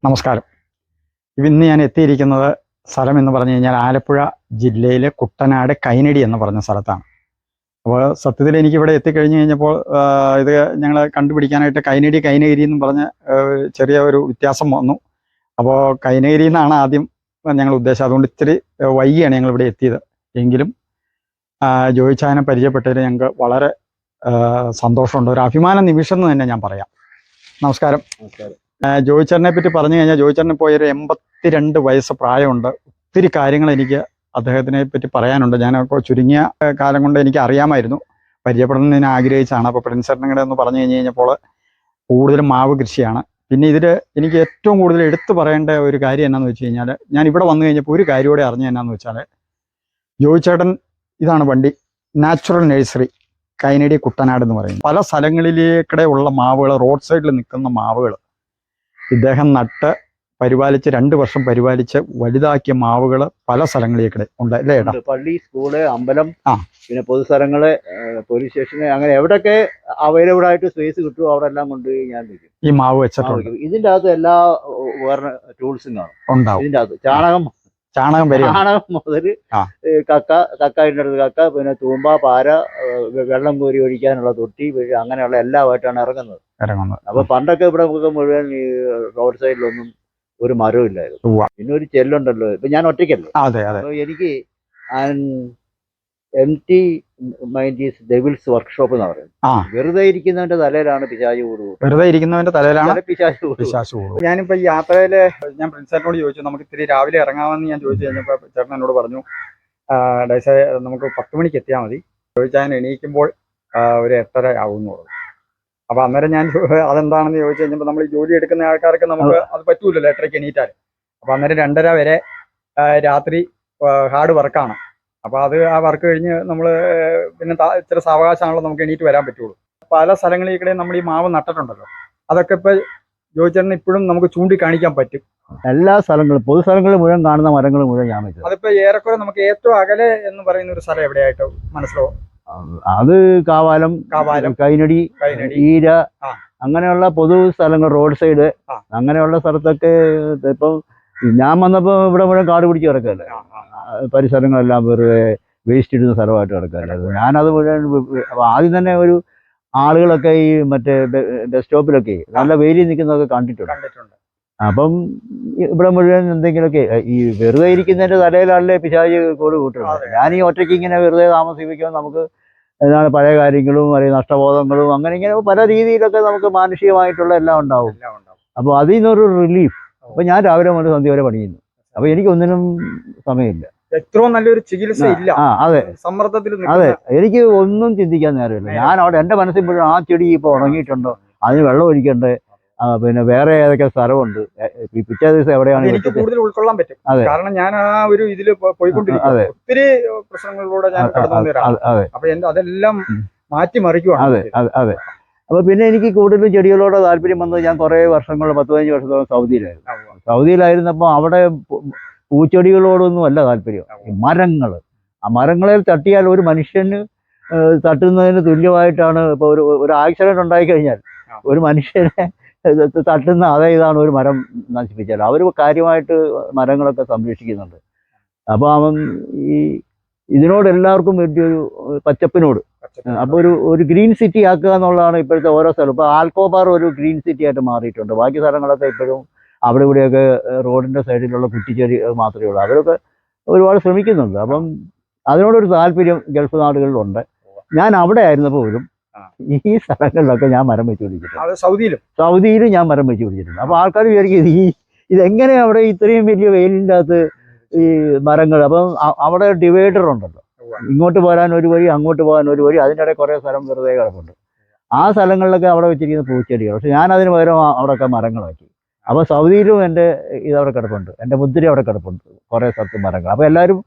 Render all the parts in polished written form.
നമസ്കാരം. ഇന്ന് ഞാൻ എത്തിയിരിക്കുന്നത് സ്ഥലം എന്ന് പറഞ്ഞു കഴിഞ്ഞാൽ ആലപ്പുഴ ജില്ലയിലെ കുട്ടനാട് കൈനടി എന്ന് പറഞ്ഞ സ്ഥലത്താണ്. അപ്പോൾ സത്യത്തിൽ എനിക്കിവിടെ എത്തിക്കഴിഞ്ഞ് കഴിഞ്ഞപ്പോൾ ഇത് ഞങ്ങൾ കണ്ടുപിടിക്കാനായിട്ട് കൈനഗിരി എന്ന് പറഞ്ഞ ചെറിയ ഒരു വ്യത്യാസം വന്നു. അപ്പോൾ കൈനഗിരി എന്നാണ് ആദ്യം ഞങ്ങൾ ഉദ്ദേശിച്ചത്. അതുകൊണ്ട് ഇത്തിരി വൈകിയാണ് ഞങ്ങളിവിടെ എത്തിയത്. എങ്കിലും ജോയിച്ചായനെ പരിചയപ്പെട്ടതിൽ ഞങ്ങൾക്ക് വളരെ സന്തോഷമുണ്ട്. ഒരു അഭിമാന നിമിഷം എന്ന് തന്നെ ഞാൻ പറയാം. നമസ്കാരം. ജോയിച്ചേട്ടനെ പറ്റി പറഞ്ഞു കഴിഞ്ഞാൽ ജോയിച്ചേട്ടന് ഇപ്പോൾ ഒരു 82 വയസ്സ് പ്രായമുണ്ട്. ഒത്തിരി കാര്യങ്ങൾ എനിക്ക് അദ്ദേഹത്തിനെ പറ്റി പറയാനുണ്ട്. ഞാനപ്പോൾ ചുരുങ്ങിയ കാലം കൊണ്ട് എനിക്ക് അറിയാമായിരുന്നു, പരിചയപ്പെടുന്നതിന് ആഗ്രഹിച്ചാണ്. അപ്പോൾ പ്രിൻസേട്ടനെ എന്ന് പറഞ്ഞു കഴിഞ്ഞപ്പോൾ കൂടുതലും മാവ് കൃഷിയാണ്. പിന്നെ ഇതിൽ എനിക്ക് ഏറ്റവും കൂടുതൽ എടുത്തു പറയേണ്ട ഒരു കാര്യം എന്നാന്ന് വെച്ച് കഴിഞ്ഞാൽ, ഞാൻ ഇവിടെ വന്നു കഴിഞ്ഞപ്പോൾ ഒരു കാര്യം കൂടെ അറിഞ്ഞ എന്നാന്ന് വെച്ചാൽ, ജോയിച്ചേട്ടൻ ഇതാണ് വണ്ടി, നാച്ചുറൽ നഴ്സറി കൈനടി കുട്ടനാട് എന്ന് പറയുന്നത്. പല സ്ഥലങ്ങളിലേക്കിടെ ഉള്ള മാവുകൾ, റോഡ് സൈഡിൽ നിൽക്കുന്ന മാവുകൾ ഇദ്ദേഹം നട്ട് പരിപാലിച്ച് 2 വർഷം പരിപാലിച്ച് വലുതാക്കിയ മാവുകൾ പല സ്ഥലങ്ങളിലേക്കിടെ ഉണ്ട് അല്ലേ? പള്ളി, സ്കൂള്, അമ്പലം, പിന്നെ പൊതുസ്ഥലങ്ങള്, പോലീസ് സ്റ്റേഷന്, അങ്ങനെ എവിടെയൊക്കെ അവൈലബിൾ ആയിട്ട് സ്പേസ് കിട്ടുമോ അവിടെ എല്ലാം കൊണ്ട് ഞാൻ വെക്കും ഈ മാവ് വെച്ചിട്ടുണ്ട്. ഇതിന്റെ അകത്ത് എല്ലാ വേറെ ടൂൾസും കാണും. ഇതിന്റെ അകത്ത് ചാണകം മുതൽ കക്ക കക്ക, പിന്നെ തൂമ്പ, പാര, വെള്ളം കോരി ഒഴിക്കാനുള്ള തൊട്ടി, അങ്ങനെയുള്ള എല്ലാമായിട്ടാണ് ഇറങ്ങുന്നത്. അപ്പൊ പണ്ടൊക്കെ ഇവിടെ മുഴുവൻ ഈ റോഡ് സൈഡിലൊന്നും ഒരു മരവും ഇല്ലായിരുന്നു. പിന്നെ ഒരു ചെല്ലുണ്ടല്ലോ, ഇപ്പൊ ഞാൻ ഒറ്റയ്ക്കല്ലേ, അപ്പൊ എനിക്ക് empty mind is devil's workshop എന്ന് പറയുന്നത്. വെറുതെ ഇരിക്കുന്നവന്റെ തലയിലാണ് പിശാച് കൂടുക. വെറുതെ ഇരിക്കുന്നവന്റെ തലയിലാണ് പിശാച് കൂടുക. ഞാനിപ്പോ ഈ യാത്രയില് ഞാൻ പ്രിൻസേട്ടനോട് ചോദിച്ചു, നമുക്ക് ഇത്തിരി രാവിലെ ഇറങ്ങാമെന്ന് ഞാൻ ചോദിച്ചു കഴിഞ്ഞപ്പോ ചേട്ടൻ എന്നോട് പറഞ്ഞു, ഡൈസേ നമുക്ക് 10 മണിക്ക് എത്തിയാൽ മതി. ചോദിച്ചാൽ എണീക്കുമ്പോൾ ഒരു 8:30 ആകുമെന്ന് പറഞ്ഞു. അപ്പൊ അന്നേരം ഞാൻ അതെന്താണെന്ന് ചോദിച്ചു കഴിഞ്ഞപ്പോൾ, നമ്മൾ ഈ ജോലി എടുക്കുന്ന ആൾക്കാർക്ക് നമുക്ക് അത് പറ്റൂലല്ലോ 8:30 എണീറ്റാൽ. അപ്പൊ അന്നേരം 2:30 വരെ രാത്രി ഹാർഡ് വർക്കാണ്. അപ്പൊ അത് ആ വർക്ക് കഴിഞ്ഞ് നമ്മൾ പിന്നെ ഇച്ചിരി സാവകാശമാണല്ലോ നമുക്ക് എണീറ്റ് വരാൻ പറ്റുള്ളൂ. പല സ്ഥലങ്ങളിലേക്കിടെ നമ്മൾ ഈ മാവ് നട്ടിട്ടുണ്ടല്ലോ, അതൊക്കെ ഇപ്പൊ ജോയിച്ചേട്ടന് ഇപ്പോഴും നമുക്ക് ചൂണ്ടിക്കാണിക്കാൻ പറ്റും. എല്ലാ സ്ഥലങ്ങളും, പൊതു സ്ഥലങ്ങളിൽ മുഴുവൻ കാണുന്ന മരങ്ങൾ മുഴുവൻ ഞാൻ വെച്ചത്. അതിപ്പോ ഏറെക്കുറെ നമുക്ക് ഏറ്റവും അകലെ എന്ന് പറയുന്ന ഒരു സ്ഥലം എവിടെയായിട്ടോ മനസ്സിലാവും? അത് കാവാലം, കൈനടി, ഈര, അങ്ങനെയുള്ള പൊതു സ്ഥലങ്ങൾ, റോഡ് സൈഡ്, അങ്ങനെയുള്ള സ്ഥലത്തൊക്കെ. ഇപ്പം ഞാൻ വന്നപ്പോ ഇവിടെ മുഴുവൻ കാട് പിടിച്ച് കിടക്കല്ലേ, പരിസരങ്ങളെല്ലാം വെറുതെ വേസ്റ്റ് ഇടുന്ന സ്ഥലമായിട്ട് കിടക്കല്ലേ. ഞാനത് മുഴുവൻ ആദ്യം തന്നെ ഒരു ആളുകളൊക്കെ ഈ മറ്റേ ബസ് സ്റ്റോപ്പിലൊക്കെ നല്ല വെയിലിൽ നിൽക്കുന്നതൊക്കെ കണ്ടിട്ടുണ്ട്. അപ്പം ഇവിടെ മുഴുവൻ എന്തെങ്കിലുമൊക്കെ ഈ വെറുതെ ഇരിക്കുന്നതിന്റെ തലയിലല്ലേ പിശാച് കൂട് കൂട്ടുന്നത്. ഞാൻ ഈ ഒറ്റയ്ക്ക് ഇങ്ങനെ വെറുതെ താമസിപ്പിക്കുമ്പോൾ നമുക്ക് എന്താണ് പഴയ കാര്യങ്ങളും അല്ലെങ്കിൽ നഷ്ടബോധങ്ങളും അങ്ങനെ ഇങ്ങനെ പല രീതിയിലൊക്കെ നമുക്ക് മാനുഷികമായിട്ടുള്ള എല്ലാം ഉണ്ടാവും. അപ്പോൾ അതിൽ നിന്നൊരു റിലീഫ്. അപ്പൊ ഞാൻ രാവിലെ മുതൽ സന്ധ്യ വരെ പണിയുന്നു. അപ്പൊ എനിക്കൊന്നിനും സമയമില്ല. ഏറ്റവും നല്ലൊരു ചികിത്സ ഇല്ല. അതെ, സമ്മർദ്ദത്തിൽ. അതെ, എനിക്ക് ഒന്നും ചിന്തിക്കാൻ നേരമില്ല. ഞാൻ അവിടെ എന്റെ മനസ്സിൽ മുഴുവൻ ആ ചെടി ഇപ്പൊ ഉണങ്ങിയിട്ടുണ്ടോ, അതിന് വെള്ളം ഒഴിക്കണ്ടേ, പിന്നെ വേറെ ഏതൊക്കെ സ്ഥലമുണ്ട്, പിറ്റേ ദിവസം എവിടെയാണ്. എനിക്ക് കൂടുതൽ ഉൾക്കൊള്ളാൻ പറ്റും. കാരണം ഞാൻ ആ ഒരു ഇതിൽ പോയിക്കൊണ്ടിരിക്കും. ഒത്തിരി പ്രശ്നങ്ങളിലൂടെ ഞാൻ അപ്പൊ അതെല്ലാം മാറ്റിമറിക്കുവാണ്. അതെ അതെ അതെ. അപ്പൊ പിന്നെ എനിക്ക് കൂടുതലും ചെടികളോട് താല്പര്യം വന്നത്, ഞാൻ കുറെ വർഷങ്ങൾ 10-15 വർഷത്തോളം സൗദിയിലായിരുന്നപ്പോൾ അവിടെ പൂച്ചെടികളോടൊന്നും അല്ല താല്പര്യം, മരങ്ങൾ. ആ മരങ്ങളിൽ തട്ടിയാൽ ഒരു മനുഷ്യന് തട്ടുന്നതിന് തുല്യമായിട്ടാണ്. ഇപ്പൊ ഒരു ആക്സിഡന്റ് ഉണ്ടായിക്കഴിഞ്ഞാൽ ഒരു മനുഷ്യനെ തട്ടുന്ന അതേ ഇതാണ് ഒരു മരം നശിപ്പിച്ചാൽ. അവർ കാര്യമായിട്ട് മരങ്ങളൊക്കെ സംരക്ഷിക്കുന്നുണ്ട്. അപ്പോൾ അവൻ ഇതിനോട് എല്ലാവർക്കും വലിയൊരു പച്ചപ്പിനോട്, അപ്പോൾ ഒരു ഗ്രീൻ സിറ്റി ആക്കുക എന്നുള്ളതാണ് ഇപ്പോഴത്തെ ഓരോ സ്ഥലം. ഇപ്പോൾ ആൽക്കോബാർ ഒരു ഗ്രീൻ സിറ്റി ആയിട്ട് മാറിയിട്ടുണ്ട്. ബാക്കി സ്ഥലങ്ങളൊക്കെ ഇപ്പോഴും അവിടെ ഇവിടെയൊക്കെ റോഡിന്റെ സൈഡിലുള്ള കുറ്റിച്ചെടി മാത്രമേ ഉള്ളൂ. അവരൊക്കെ ഒരുപാട് ശ്രമിക്കുന്നുണ്ട്. അപ്പം അതിനോടൊരു താല്പര്യം ഗൾഫ് നാടുകളിലുണ്ട്. ഞാൻ അവിടെ ആയിരുന്നപ്പോൾ പോലും ഈ സ്ഥലങ്ങളിലൊക്കെ ഞാൻ മരം വെച്ച് പിടിച്ചിട്ടുണ്ട്. സൗദിയിലും ഞാൻ മരം വെച്ച് പിടിച്ചിട്ടുണ്ട്. അപ്പോൾ ആൾക്കാർ വിചാരിക്കും ഇതെങ്ങനെ അവിടെ ഇത്രയും വലിയ വെയിലിൻ്റെ അകത്ത് ഈ മരങ്ങൾ. അപ്പം അവിടെ ഡിവൈഡർ ഉണ്ടല്ലോ, ഇങ്ങോട്ട് പോരാൻ ഒരു വഴി, അങ്ങോട്ട് പോകാൻ ഒരു വഴി, അതിൻ്റെ ഇടയിൽ കുറേ സ്ഥലം വെറുതെ കിടപ്പുണ്ട്. ആ സ്ഥലങ്ങളിലൊക്കെ അവിടെ വെച്ചിരിക്കുന്ന പൂച്ചെടികൾ. പക്ഷെ ഞാൻ അതിന് പകരം അവിടെയൊക്കെ മരങ്ങളാക്കി. അപ്പോൾ സൗദിയിലും എൻ്റെ ഇതവിടെ കിടപ്പുണ്ട്, എൻ്റെ മുദ്ര അവിടെ കിടപ്പുണ്ട്, കുറേ സ്ഥലത്ത് മരങ്ങൾ. അപ്പോൾ എല്ലാവരും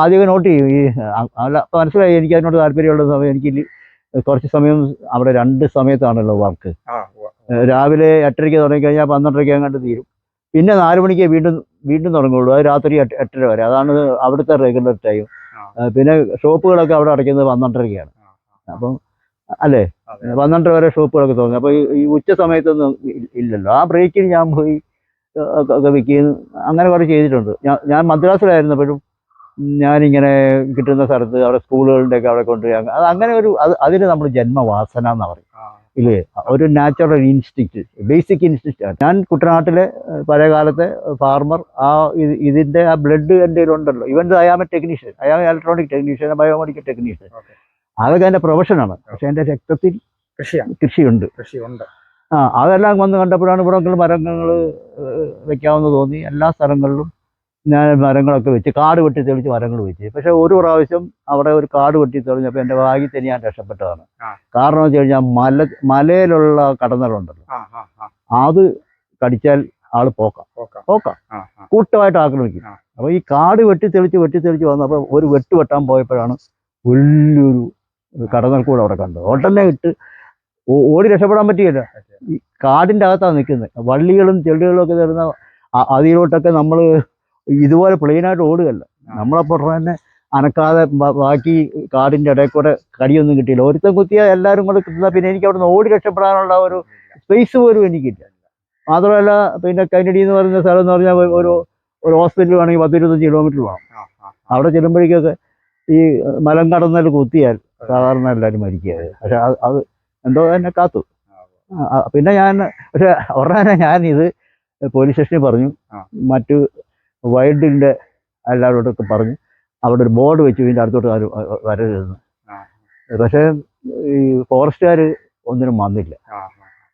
ആദ്യമൊക്കെ നോട്ട് ചെയ്യും. അപ്പോൾ മനസ്സിലായി എനിക്ക് അതിനോട് താല്പര്യമുള്ള സമയം. എനിക്ക് കുറച്ച് സമയം അവിടെ 2 സമയത്താണല്ലോ വർക്ക്. രാവിലെ 8:30 തുടങ്ങിക്കഴിഞ്ഞാൽ 12:30 അങ്ങോട്ട് തീരും. പിന്നെ 4 മണിക്ക് വീണ്ടും തുടങ്ങുള്ളൂ. അത് രാത്രി 8:30 വരെ. അതാണ് അവിടുത്തെ റെഗുലർ ടൈം. പിന്നെ ഷോപ്പുകളൊക്കെ അവിടെ അടയ്ക്കുന്നത് 12:30-ക്കാണ്. അപ്പം അല്ലേ, 12 വരെ ഷോപ്പുകളൊക്കെ തുടങ്ങി. അപ്പോൾ ഈ ഉച്ച സമയത്തൊന്നും ഇല്ലല്ലോ. ആ ബ്രേക്കിൽ ഞാൻ പോയി ഒക്കെ വിൽക്കുകയും അങ്ങനെ കുറേ ചെയ്തിട്ടുണ്ട്. ഞാൻ മദ്രാസിലായിരുന്നപ്പോഴും ഞാനിങ്ങനെ കിട്ടുന്ന സ്ഥലത്ത് അവിടെ സ്കൂളുകളുടെയൊക്കെ അവിടെ കൊണ്ടുപോയി അത് അങ്ങനെ അതിന് നമ്മൾ ജന്മവാസന എന്നാ പറയും ഇല്ലേ, ഒരു നാച്ചുറൽ ഇൻസ്റ്റിക്റ്റ്, ബേസിക് ഇൻസ്റ്റിക്റ്റ് ആണ്. ഞാൻ കുട്ടനാട്ടിലെ പഴയ കാലത്തെ ഫാർമർ, ഇതിൻ്റെ ആ ബ്ലഡ് എൻ്റെ ഉണ്ടല്ലോ. ഇവൻ I am a technician, I am electronic technician, biomedical technician, അതൊക്കെ എൻ്റെ പ്രൊഫഷനാണ്. പക്ഷെ എൻ്റെ രക്തത്തിൽ കൃഷിയുണ്ട്. അതെല്ലാം വന്ന് കണ്ടപ്പോഴാണ് ഇവിടെ മരങ്ങൾ വെക്കാമെന്ന് തോന്നി. എല്ലാ സ്ഥലങ്ങളിലും ഞാൻ മരങ്ങളൊക്കെ വെച്ച്, കാട് വെട്ടി തെളിച്ച് മരങ്ങൾ വെച്ച്. പക്ഷെ ഒരു പ്രാവശ്യം അവിടെ ഒരു കാട് വെട്ടി തെളിഞ്ഞപ്പോൾ എൻ്റെ ഭാഗ്യത്തിൽ തന്നെ ഞാൻ രക്ഷപ്പെട്ടതാണ്. കാരണം എന്ന് വെച്ച് കഴിഞ്ഞാൽ മലയിലുള്ള കടന്നലുണ്ടല്ലോ, അത് കടിച്ചാൽ ആള് പോക്കാം കൂട്ടമായിട്ട് ആക്രമിക്കും. അപ്പോൾ ഈ കാട് വെട്ടി തെളിച്ച് വന്നപ്പോൾ ഒരു വെട്ടാൻ പോയപ്പോഴാണ് വലിയൊരു കടന്നൽ കൂടെ അവിടെ കണ്ടത്. ഉടനെ ഇട്ട് ഓടി രക്ഷപ്പെടാൻ പറ്റിയില്ല. ഈ കാടിൻ്റെ അകത്താണ് നിൽക്കുന്നത്. വള്ളികളും ചെടികളും ഒക്കെ തരുന്ന അതിലോട്ടൊക്കെ നമ്മൾ ഇതുപോലെ പ്ലെയിനായിട്ട് ഓടുകയല്ല, നമ്മളപ്പോൾ തന്നെ അനക്കാതെ ബാക്കി കാടിൻ്റെ ഇടയിൽ കൂടെ കടിയൊന്നും കിട്ടിയില്ല. ഒരുത്തൻ കുത്തിയാൽ എല്ലാവരും കൂടെ കിട്ടുന്ന, പിന്നെ എനിക്ക് അവിടെ നിന്ന് ഓടി രക്ഷപ്പെടാനുള്ള ഒരു സ്പേസ് പോലും എനിക്കില്ല. മാത്രമല്ല പിന്നെ കൈനടി എന്ന് പറയുന്ന സ്ഥലം എന്ന് പറഞ്ഞാൽ ഒരു ഹോസ്പിറ്റൽ വേണമെങ്കിൽ 10-25 കിലോമീറ്റർ വേണം. അവിടെ ചെല്ലുമ്പോഴേക്കൊക്കെ ഈ മലം കടന്നൽ കുത്തിയാൽ സാധാരണ എല്ലാവരും മരിക്കുക. പക്ഷെ അത് എന്തോ എന്നെ കാത്തു. പിന്നെ പക്ഷെ ഉടനെ ഞാനിത് പോലീസ് സ്റ്റേഷനിൽ പറഞ്ഞു, മറ്റു വൈൽഡിൻ്റെ എല്ലാവരോടൊക്കെ പറഞ്ഞു, അവിടെ ഒരു ബോർഡ് വെച്ചു ഇതിൻ്റെ അടുത്തോട്ട് ആരും വരരുതെന്ന്. പക്ഷേ ഈ ഫോറസ്റ്റുകാർ ഒന്നിനും വന്നില്ല.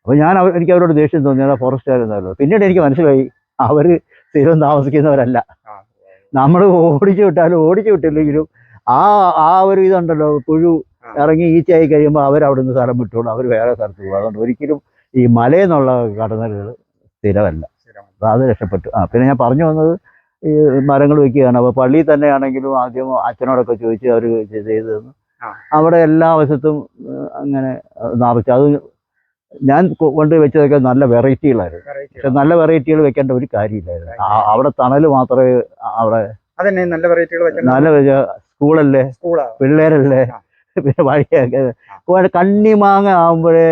അപ്പോൾ എനിക്ക് അവരോട് ദേഷ്യം തോന്നിയത് ഫോറസ്റ്റുകാരെന്നല്ലോ. പിന്നീട് എനിക്ക് മനസ്സിലായി അവർ സ്ഥിരം താമസിക്കുന്നവരല്ല. നമ്മൾ ഓടിച്ചു വിട്ടില്ലെങ്കിലും ആ ഒരു ഇതുണ്ടല്ലോ, പുഴു ഇറങ്ങി ഈച്ചയായി കഴിയുമ്പോൾ അവരവിടെ നിന്ന് സ്ഥലം വിട്ടോളൂ, അവർ വേറെ സ്ഥലത്ത് പോകും. അതുകൊണ്ട് ഒരിക്കലും ഈ മലയെന്നുള്ള കടന്നലുകൾ സ്ഥിരമല്ല. അപ്പോൾ അത് രക്ഷപ്പെട്ടു. പിന്നെ ഞാൻ പറഞ്ഞു വന്നത് ഈ മരങ്ങൾ വയ്ക്കുകയാണ്. അപ്പോൾ പള്ളിയിൽ തന്നെയാണെങ്കിലും ആദ്യം അച്ഛനോടൊക്കെ ചോദിച്ച് അവർ ചെയ്തു തന്നു. അവിടെ എല്ലാ വശത്തും അങ്ങനെ നിറച്ച്, അത് ഞാൻ കൊണ്ട് വെച്ചതൊക്കെ നല്ല വെറൈറ്റികളായിരുന്നു. പക്ഷെ നല്ല വെറൈറ്റികൾ വെക്കേണ്ട ഒരു കാര്യമില്ലായിരുന്നു. അവിടെ തണൽ മാത്രമേ അവിടെ നല്ല സ്കൂളല്ലേ, പിള്ളേരല്ലേ, പിന്നെ വഴിയൊക്കെ കണ്ണിമാങ്ങ ആകുമ്പോഴേ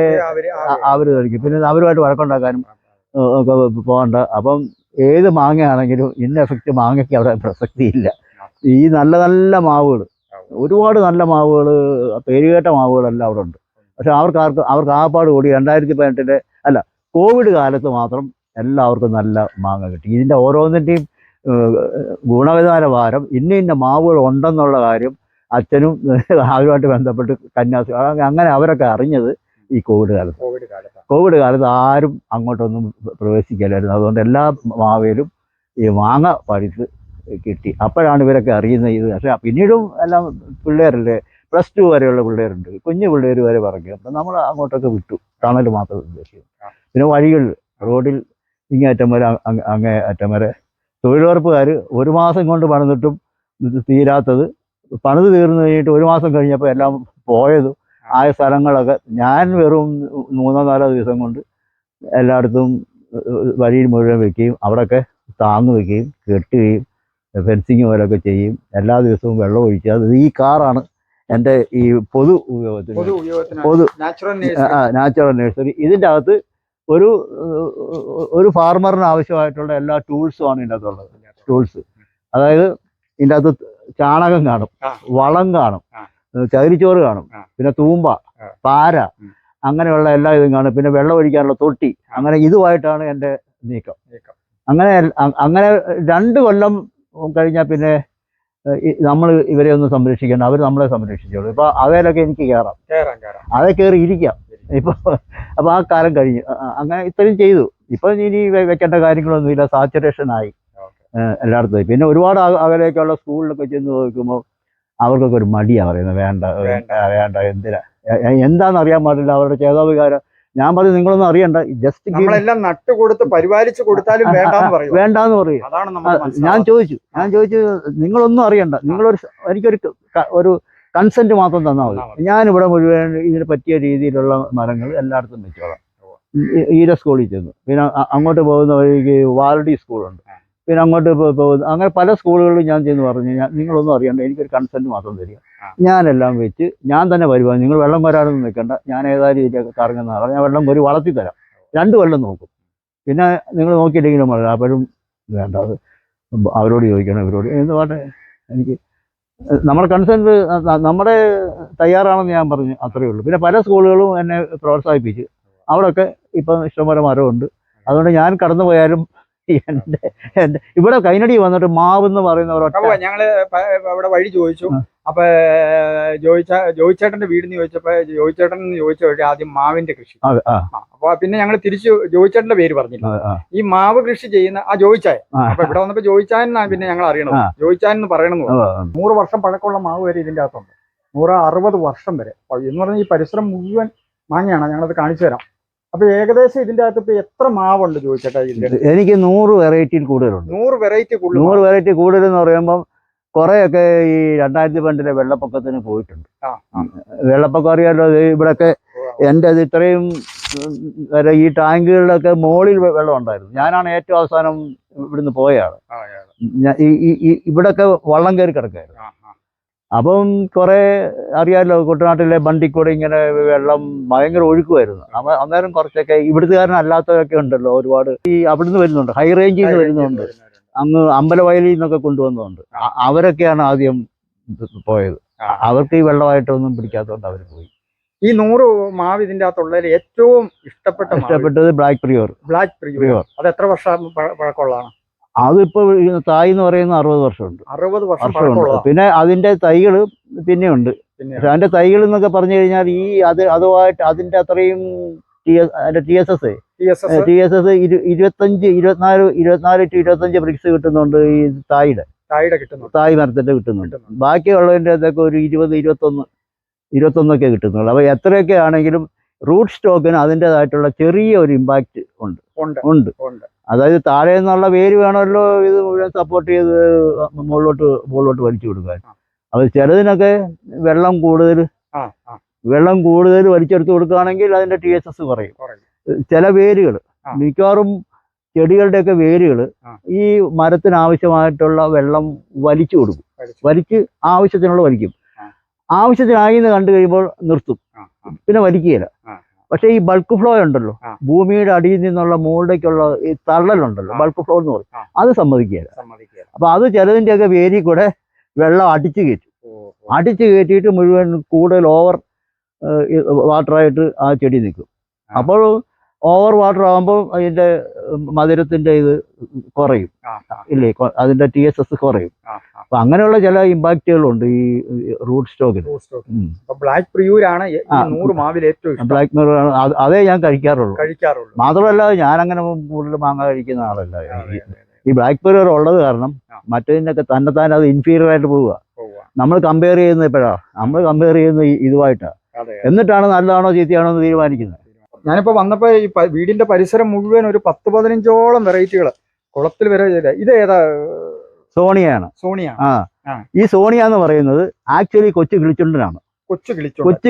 അവർ കഴിക്കും. പിന്നെ അവരുമായിട്ട് വഴക്കുണ്ടാക്കാനും ഒക്കെ പോകണ്ട. അപ്പം ഏത് മാങ്ങയാണെങ്കിലും ഇന്ന എഫക്റ്റ് മാങ്ങയ്ക്ക് അവിടെ പ്രസക്തിയില്ല. ഈ നല്ല മാവുകൾ, ഒരുപാട് നല്ല മാവുകൾ, പേരുകേട്ട മാവുകളെല്ലാം അവിടെ ഉണ്ട്. പക്ഷെ അവർക്ക് ആപ്പാട് കൂടി 2018 കോവിഡ് കാലത്ത് മാത്രം എല്ലാവർക്കും നല്ല മാങ്ങ കിട്ടി. ഇതിൻ്റെ ഓരോന്നിൻ്റെയും ഗുണവിധാന ഭാരം ഇന്ന മാവുകൾ ഉണ്ടെന്നുള്ള കാര്യം അച്ഛനും അവരുമായിട്ട് ബന്ധപ്പെട്ട് കന്യാസി അങ്ങനെ അവരൊക്കെ അറിഞ്ഞത് ഈ കോവിഡ് കാലത്ത് ആരും അങ്ങോട്ടൊന്നും പ്രവേശിക്കില്ലായിരുന്നു. അതുകൊണ്ട് എല്ലാ മാവേലും ഈ മാങ്ങ പഴുത്ത് കിട്ടി. അപ്പോഴാണ് ഇവരൊക്കെ അറിയുന്നത് ഇത്. പക്ഷേ പിന്നീടും എല്ലാം പിള്ളേരല്ലേ, +2 വരെയുള്ള പിള്ളേരുണ്ട്, കുഞ്ഞു പിള്ളേർ വരെ പറയും. അപ്പം നമ്മൾ അങ്ങോട്ടൊക്കെ വിട്ടു, തണൽ മാത്രം ഉദ്ദേശിക്കും. പിന്നെ വഴികളിൽ, റോഡിൽ ഇങ്ങേ അറ്റം വരെ അങ്ങേ അറ്റം വരെ തൊഴിലുറപ്പുകാർ 1 മാസം കൊണ്ട് പണിതിട്ടും തീരാത്തത് പണിത് തീർന്നു കഴിഞ്ഞിട്ട് 1 മാസം കഴിഞ്ഞപ്പോൾ എല്ലാം പോയതും ആയ സ്ഥലങ്ങളൊക്കെ ഞാൻ വെറും 3-4 ദിവസം കൊണ്ട് എല്ലായിടത്തും വഴിയിൽ മുഴുവൻ വെക്കുകയും അവിടെയൊക്കെ താങ്ങ് വെക്കുകയും കെട്ടുകയും ഫെൻസിങ് പോലൊക്കെ ചെയ്യും. എല്ലാ ദിവസവും വെള്ളം ഒഴിക്കുക. അത് ഈ കാറാണ് എൻ്റെ ഈ പൊതു നാച്ചുറൽ നഴ്സറി. ഇതിൻ്റെ അകത്ത് ഒരു ഫാർമറിന് ആവശ്യമായിട്ടുള്ള എല്ലാ ടൂൾസുമാണ് ഇതിൻ്റെ അകത്തുള്ളത്. ടൂൾസ് അതായത് ഇതിൻ്റെ അകത്ത് ചാണകം കാണും, വളം കാണും, ചകിരിച്ചോറ് കാണും, പിന്നെ തൂമ്പ, പാര, അങ്ങനെയുള്ള എല്ലാ ഇതും കാണും. പിന്നെ വെള്ളം ഒഴിക്കാനുള്ള തൊട്ടി. അങ്ങനെ ഇതുമായിട്ടാണ് എൻ്റെ നീക്കം. അങ്ങനെ 2 കൊല്ലം കഴിഞ്ഞാൽ പിന്നെ നമ്മൾ ഇവരെ ഒന്ന് സംരക്ഷിക്കേണ്ട, അവർ നമ്മളെ സംരക്ഷിച്ചോളൂ. ഇപ്പോൾ അവയിലൊക്കെ എനിക്ക് കയറാം, അതേ കയറി ഇരിക്കാം. അപ്പോൾ ആ കാലം കഴിഞ്ഞു. അങ്ങനെ ഇത്രയും ചെയ്തു. ഇപ്പം ഇനി വെക്കേണ്ട കാര്യങ്ങളൊന്നുമില്ല, സാച്ചുറേഷനായി എല്ലായിടത്തും. പിന്നെ ഒരുപാട് അകലേക്കുള്ള സ്കൂളിലൊക്കെ ചെന്ന് നോക്കുമ്പോൾ അവർക്കൊക്കെ ഒരു മടിയാണ് പറയുന്നത്, വേണ്ട എന്താണെന്ന് അറിയാൻ പാടില്ല അവരുടെ ചേതോവികാരം. ഞാൻ പറഞ്ഞു നിങ്ങളൊന്നും അറിയണ്ട, ജസ്റ്റ് നമ്മളെല്ലാം നട്ടുകൊടുത്ത് പരിപാലിച്ചു കൊടുത്താലും വേണ്ടാന്ന് പറയും. ഞാൻ ചോദിച്ചു നിങ്ങളൊന്നും അറിയണ്ട, എനിക്കൊരു കൺസെന്റ് മാത്രം തന്നാൽ മതി, ഞാനിവിടെ മുഴുവൻ ഇതിന് പറ്റിയ രീതിയിലുള്ള മരങ്ങൾ എല്ലായിടത്തും വെച്ചോളാം. ഈര സ്കൂളിൽ ചെന്നു. പിന്നെ അങ്ങോട്ട് പോകുന്ന വഴിക്ക് വാൽഡി സ്കൂളുണ്ട്. പിന്നെ അങ്ങോട്ട് പോകുന്നു. അങ്ങനെ പല സ്കൂളുകളിലും ഞാൻ ചെന്ന് പറഞ്ഞു, നിങ്ങളൊന്നും അറിയണ്ട, എനിക്കൊരു കൺസെന്റ് മാത്രം തരിക, ഞാനെല്ലാം വെച്ച് ഞാൻ തന്നെ വരുവാൻ, നിങ്ങൾ വെള്ളം വരാനൊന്നും നിൽക്കണ്ട, ഞാൻ ഏതായാലും ഇതിലേക്ക് കറങ്ങുന്നതാണ്, ഞാൻ വെള്ളം ഒരു വളർത്തി തരാം, 2 കൊല്ലം നോക്കും. പിന്നെ നിങ്ങൾ നോക്കിയില്ലെങ്കിലും മതി. അപ്പോഴും വേണ്ട, അത് അവരോട് ചോദിക്കണം, ഇവരോട് എന്ന് പറഞ്ഞ എനിക്ക് നമ്മുടെ കൺസേൺ നമ്മുടെ തയ്യാറാണെന്ന് ഞാൻ പറഞ്ഞു, അത്രയേ ഉള്ളൂ. പിന്നെ പല സ്കൂളുകളും എന്നെ പ്രോത്സാഹിപ്പിച്ച് അവിടെയൊക്കെ ഇപ്പം ഇഷ്ടംപോലെ മരമുണ്ട്. അതുകൊണ്ട് ഞാൻ കടന്നു പോയാലും എൻ്റെ ഇവിടെ കൈനടി വന്നിട്ട് മാവെന്ന് പറയുന്ന ഒരൊറ്റ ഞങ്ങള് അവിടെ വഴി ചോദിച്ചു. അപ്പൊ ജോയിച്ചേട്ടന്റെ വീടിന് ചോദിച്ചപ്പോ ജോയിച്ചേട്ടൻ ചോദിച്ച വഴി ആദ്യം മാവിന്റെ കൃഷി. അപ്പൊ പിന്നെ ഞങ്ങൾ തിരിച്ചു ജോയിച്ചേട്ടന്റെ പേര് പറഞ്ഞില്ല. ഈ മാവ് കൃഷി ചെയ്യുന്ന ആ ജോയിച്ചായ, അപ്പൊ ഇവിടെ വന്നപ്പോ ജോയിച്ചാനാണ് പിന്നെ ഞങ്ങൾ അറിയണത്. ജോയിച്ചാൻ എന്ന് പറയണമെന്ന് പറഞ്ഞു. 100 വർഷം പഴക്കമുള്ള മാവ് വരെ ഇതിന്റെ അകത്തുണ്ട്. 160 വർഷം വരെ എന്ന് പറഞ്ഞാൽ ഈ പരിസരം മുഴുവൻ മാങ്ങയാണ്. ഞങ്ങളത് കാണിച്ചു തരാം. അപ്പൊ ഏകദേശം ഇതിന്റെ അകത്ത് ഇപ്പൊ എത്ര മാവുണ്ട് ചോദിച്ചേട്ടാ? എനിക്ക് 100 വെറൈറ്റിയിൽ കൂടുതലുണ്ട്. 100 വെറൈറ്റി കൂടുതൽ. 100 വെറൈറ്റി കൂടുതൽ എന്ന് പറയുമ്പോൾ കുറെയൊക്കെ ഈ 2002 വെള്ളപ്പൊക്കത്തിന് പോയിട്ടുണ്ട്. വെള്ളപ്പൊക്കം അറിയാലോ. ഇവിടെയൊക്കെ എൻ്റെ അത് ഇത്രയും വരെ ഈ ടാങ്കുകളിലൊക്കെ മുകളിൽ വെള്ളം ഉണ്ടായിരുന്നു. ഞാനാണ് ഏറ്റവും അവസാനം ഇവിടുന്ന് പോയയാള്. ഇവിടെയൊക്കെ വള്ളം കയറി കിടക്കായിരുന്നു. അപ്പം കുറെ അറിയാമല്ലോ, കുട്ടനാട്ടിലെ ബണ്ടിക്കൂടെ ഇങ്ങനെ വെള്ളം ഭയങ്കര ഒഴുക്കുമായിരുന്നു. അന്നേരം കുറച്ചൊക്കെ ഇവിടുത്തുകാരനല്ലാത്തവരൊക്കെ ഉണ്ടല്ലോ, ഒരുപാട് ഈ അവിടുന്ന് വരുന്നുണ്ട്, ഹൈ റേഞ്ചിൽ നിന്ന് വരുന്നുണ്ട്, അങ്ങ് അമ്പലവയലിൽ നിന്നൊക്കെ കൊണ്ടുവന്നുണ്ട്. അവരൊക്കെയാണ് ആദ്യം പോയത്. അവർക്ക് ഈ വെള്ളമായിട്ടൊന്നും പിടിക്കാത്തതുകൊണ്ട് അവർ പോയി. ഈ 100 മാവ് ഇതിന്റെ അകത്തുള്ളതിൽ ഏറ്റവും ഇഷ്ടപ്പെട്ടത് ബ്ലാക്ക് പ്രിയോർ. അത് എത്ര വർഷം പഴക്കമുള്ളതാണ്? അതിപ്പോ തായ് എന്ന് പറയുന്ന 60 വർഷമുണ്ട്. 60 വർഷമുണ്ട്. പിന്നെ അതിന്റെ തൈകള് പിന്നെയുണ്ട്. പക്ഷെ അതിന്റെ തൈകൾ എന്നൊക്കെ പറഞ്ഞു കഴിഞ്ഞാൽ ഈ അതുമായിട്ട് അതിന്റെ അത്രയും TSS 24 to 25 ബ്രിക്സ് കിട്ടുന്നുണ്ട്. ഈ തായ് മരത്തിന്റെ കിട്ടുന്നുണ്ട്. ബാക്കിയുള്ളതിന്റെ അതൊക്കെ ഒരു 20-21 കിട്ടുന്നുള്ളൂ. അപ്പൊ എത്രയൊക്കെ ആണെങ്കിലും റൂട്ട് സ്റ്റോക്കിന് അതിൻ്റെതായിട്ടുള്ള ചെറിയ ഒരു ഇമ്പാക്റ്റ് ഉണ്ട്. അതായത് താഴെ നിന്നുള്ള വേര് വേണമല്ലോ ഇത് മുഴുവൻ സപ്പോർട്ട് ചെയ്ത് മുകളിലോട്ട് വലിച്ചു കൊടുക്കാൻ. അത് ചിലതിനൊക്കെ വെള്ളം കൂടുതൽ വലിച്ചെടുത്ത് കൊടുക്കുകയാണെങ്കിൽ അതിന്റെ TSS കുറയും. ചില വേരുകൾ, മിക്കവാറും ചെടികളുടെയൊക്കെ വേരുകൾ ഈ മരത്തിന് ആവശ്യമായിട്ടുള്ള വെള്ളം വലിച്ചു കൊടുക്കും. ആവശ്യത്തിനുള്ള വലിക്കും. ആവശ്യത്തിനായി എന്ന് കണ്ടു കഴിയുമ്പോൾ നിർത്തും, പിന്നെ വലിക്കുകയില്ല. പക്ഷേ ഈ ബൾക്ക് ഫ്ലോ ഉണ്ടല്ലോ, ഭൂമിയുടെ അടിയിൽ നിന്നുള്ള മുകളിലേക്കുള്ള ഈ തള്ളലുണ്ടല്ലോ, ബൾക്ക് ഫ്ലോ എന്ന് പറയും, അത് സമ്മതിക്കുകയില്ല. അപ്പൊ അത് ചിലതിൻ്റെയൊക്കെ വേരിൽ കൂടെ വെള്ളം അടിച്ചു കയറ്റിയിട്ട് മുഴുവൻ കൂടുതൽ ഓവർ വാട്ടറായിട്ട് ആ ചെടി നിൽക്കും. അപ്പോൾ ഓവർ വാട്ടർ ആകുമ്പോൾ അതിന്റെ മധുരത്തിന്റെ ഇത് കുറയും, ഇല്ലേ, അതിന്റെ TSS കുറയും. അപ്പൊ അങ്ങനെയുള്ള ചില ഇമ്പാക്റ്റുകളുണ്ട് ഈ റൂട്ട് സ്റ്റോക്കിൽ. ബ്ലാക്ക് പ്രിയൂരാണ് 100 മാവിൽ ഏറ്റവും ബ്ലാക്ക് പ്രിയൂർ. അതേ ഞാൻ കഴിക്കാറുള്ളൂ. മാത്രമല്ല ഞാൻ അങ്ങനെ കൂടുതൽ മാങ്ങ കഴിക്കുന്ന ആളല്ല. ഈ ബ്ലാക്ക് പ്രിയൂർ ഉള്ളത് കാരണം മറ്റേതിനൊക്കെ തന്നെത്താൻ അത് ഇൻഫീരിയർ ആയിട്ട് പോവുക. നമ്മൾ കമ്പയർ ചെയ്യുന്നത് എപ്പോഴാണ്? നമ്മൾ കമ്പയർ ചെയ്യുന്നത് ഇതുമായിട്ടാണ്. എന്നിട്ടാണ് നല്ലതാണോ ചീത്തയാണോ എന്ന് തീരുമാനിക്കുന്നത്. ഞാനിപ്പോ വന്നപ്പോ ഈ വീടിന്റെ പരിസരം മുഴുവൻ ഒരു 10-15ഓളം വെറൈറ്റികൾ കുളത്തിൽ വരെ. ഇത് ഏതാ? സോണിയ. ഈ സോണിയ എന്ന് പറയുന്നത് ആക്ച്വലി കൊച്ചു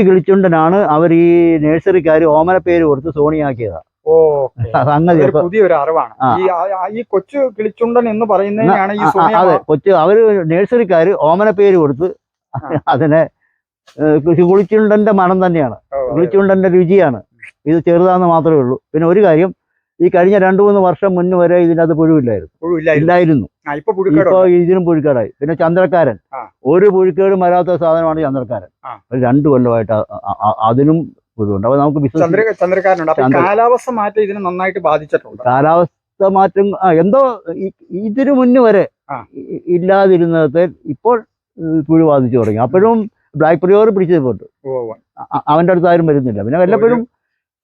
കിളിച്ചുണ്ടനാണ്. അവർ ഈ നഴ്സറിക്കാർ ഓമന പേര് കൊടുത്ത് സോണിയാക്കിയതാ. സംഗതി പുതിയൊരു അറിവാണ്. ഈ കൊച്ചു കിളിച്ചുണ്ടൻ എന്ന് പറയുന്നതിനാണ് ഈ സോണിയ. അതെ, അവര് നഴ്സറിക്കാര് ഓമന പേര് കൊടുത്ത് അതിനെ കിളിച്ചുണ്ടന്റെ മണം തന്നെയാണ്, കിളിച്ചുണ്ടന്റെ രുചിയാണ്. ഇത് ചെറുതാന്ന് മാത്രമേ ഉള്ളൂ. പിന്നെ ഒരു കാര്യം, ഈ കഴിഞ്ഞ 2-3 വർഷം മുന്നേ വരെ ഇതിനകത്ത് പുഴുവില്ലായിരുന്നു. ഇപ്പൊ ഇതിനും പുഴുക്കേടായി. പിന്നെ ചന്ദ്രക്കാരൻ, ഒരു പുഴുക്കേടും വരാത്ത സാധനമാണ് ചന്ദ്രക്കാരൻ. 2 കൊല്ലമായിട്ട് അതിനും പുഴുവുണ്ട്. അപ്പൊ നമുക്ക് കാലാവസ്ഥ മാറ്റം ഇതിനെ നന്നായിട്ട് ബാധിച്ചിട്ടുണ്ട്. കാലാവസ്ഥ മാറ്റം എന്തോ ഇതിനു മുന്നേ വരെ ഇല്ലാതിരുന്നത് ഇപ്പോൾ പുഴു ബാധിച്ചു തുടങ്ങി. അപ്പോഴും ബ്ലാക്ക് പ്രിയോർ പിടിച്ചത് പോട്ട് അവന്റെ അടുത്ത് ആരും വരുന്നില്ല. പിന്നെ വല്ലപ്പോഴും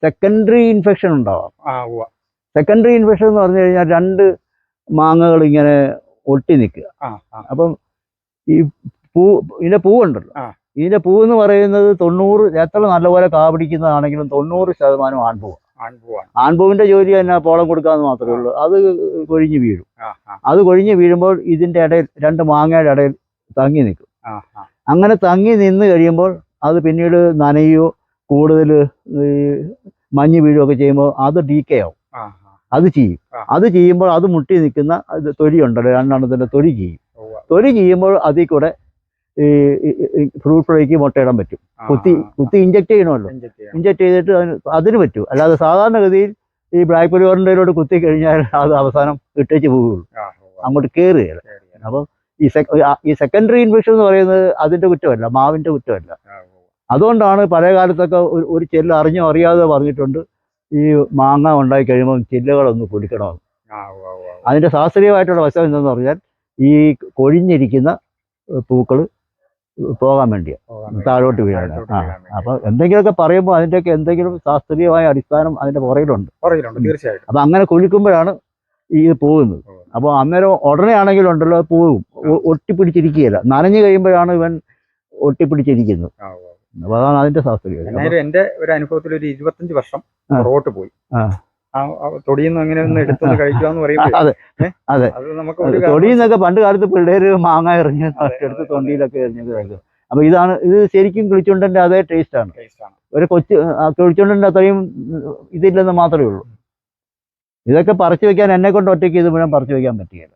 സെക്കൻഡറി ഇൻഫെക്ഷൻ ഉണ്ടാവാം. സെക്കൻഡറി ഇൻഫെക്ഷൻ എന്ന് പറഞ്ഞു കഴിഞ്ഞാൽ 2 മാങ്ങകൾ ഇങ്ങനെ ഒട്ടി നിൽക്കുക. അപ്പം ഈ ഇതിന്റെ പൂവുണ്ടല്ലോ, ഇതിന്റെ പൂ എന്ന് പറയുന്നത് 90, എത്ര നല്ലപോലെ കാ പിടിക്കുന്നതാണെങ്കിലും 90% ആൺപൂവിന്റെ ജോലി തന്നെ പോളം കൊടുക്കാന്ന് മാത്രമേ ഉള്ളൂ. അത് കൊഴിഞ്ഞു വീഴും. അത് കൊഴിഞ്ഞു വീഴുമ്പോൾ ഇതിന്റെ ഇടയിൽ 2 മാങ്ങയുടെ ഇടയിൽ തങ്ങി നിൽക്കും. അങ്ങനെ തങ്ങി നിന്ന് കഴിയുമ്പോൾ അത് പിന്നീട് നനയോ കൂടുതൽ മഞ്ഞ് വീഴുകയൊക്കെ ചെയ്യുമ്പോൾ അത് ഡീക്കേ ആവും. അത് ചെയ്യുമ്പോൾ അത് മുട്ടി നിൽക്കുന്ന തൊലി ഉണ്ടല്ലോ, 2 തൊലി ചെയ്യുമ്പോൾ അതിൽ കൂടെ ഈ ഫ്രൂട്ട് ഫ്ലൈക്ക് മുട്ടയിടാൻ പറ്റും. കുത്തി ഇഞ്ചക്ട് ചെയ്യണമല്ലോ. ഇഞ്ചക്ട് ചെയ്തിട്ട് അതിന് പറ്റും. അല്ലാതെ സാധാരണഗതിയിൽ ഈ ബ്ലാക്ക് പെരിയോറിൻ്റെയിലോട്ട് കുത്തി കഴിഞ്ഞാൽ അത് അവസാനം ഇട്ടേച്ച് പോവുകയുള്ളൂ, അങ്ങോട്ട് കയറുകയില്ല. അപ്പോൾ ഈ സെക്കൻഡറി ഇൻഫെക്ഷൻ എന്ന് പറയുന്നത് അതിൻ്റെ കുറ്റമല്ല, മാവിൻ്റെ കുറ്റമല്ല. അതുകൊണ്ടാണ് പഴയ കാലത്തൊക്കെ ഒരു ചെല്ല് അറിഞ്ഞോ അറിയാതെ പറഞ്ഞിട്ടുണ്ട്, ഈ മാങ്ങ ഉണ്ടായി കഴിയുമ്പോൾ ചില്ലുകളൊന്ന് കുലുക്കണമെന്ന്. അതിൻ്റെ ശാസ്ത്രീയമായിട്ടുള്ള വശം എന്തെന്ന് പറഞ്ഞാൽ ഈ കൊഴിഞ്ഞിരിക്കുന്ന പൂക്കൾ പോകാൻ വേണ്ടിയാണ്, താഴോട്ട് വീഴാനാണ്. അപ്പം എന്തെങ്കിലുമൊക്കെ പറയുമ്പോൾ അതിൻ്റെയൊക്കെ എന്തെങ്കിലും ശാസ്ത്രീയമായ അടിസ്ഥാനം അതിൻ്റെ പുറകിലുണ്ട്. തീർച്ചയായിട്ടും. അപ്പം അങ്ങനെ കുലുക്കുമ്പോഴാണ് ഇത് പോകുന്നത്. അപ്പോൾ അന്നേരം ഉടനെ ആണെങ്കിലുണ്ടല്ലോ പോകും, ഒട്ടിപ്പിടിച്ചിരിക്കുകയില്ല. നനഞ്ഞു കഴിയുമ്പോഴാണ് ഇവൻ ഒട്ടിപ്പിടിച്ചിരിക്കുന്നത്. അപ്പോൾ അതാണ് അതിൻ്റെ ശാസ്ത്രീയം. എൻ്റെ ഒരു അനുഭവത്തിൽ ഒരു 25 വർഷം പുറകോട്ട് പോയി. തൊടിയെന്ന് അങ്ങനെ ഒന്ന് എടുത്തൊന്ന് കഴിക്കുക എന്ന് പറയുമ്പോൾ അതെ അതെ, അത് നമുക്ക് തൊടിയെന്നൊക്കെ പണ്ട് കാലത്ത് പിള്ളേര് മാങ്ങ എറിഞ്ഞ് എടുത്ത് തൊണ്ടിയിലൊക്കെ എറിഞ്ഞത് കഴിക്കും. അപ്പോൾ ഇത് ശരിക്കും കിളിച്ചുണ്ടൻ്റെ അതേ ടേസ്റ്റാണ്. ഒരു കിളിച്ചുണ്ടൻ്റെ അത്രയും ഇതില്ലെന്ന് മാത്രമേ ഉള്ളൂ. ഇതൊക്കെ പറിച്ചു വെക്കാൻ എന്നെ കൊണ്ട് ഒറ്റയ്ക്ക് ഇത് മുഴുവൻ പറിച്ചു വെക്കാൻ പറ്റുകയില്ല.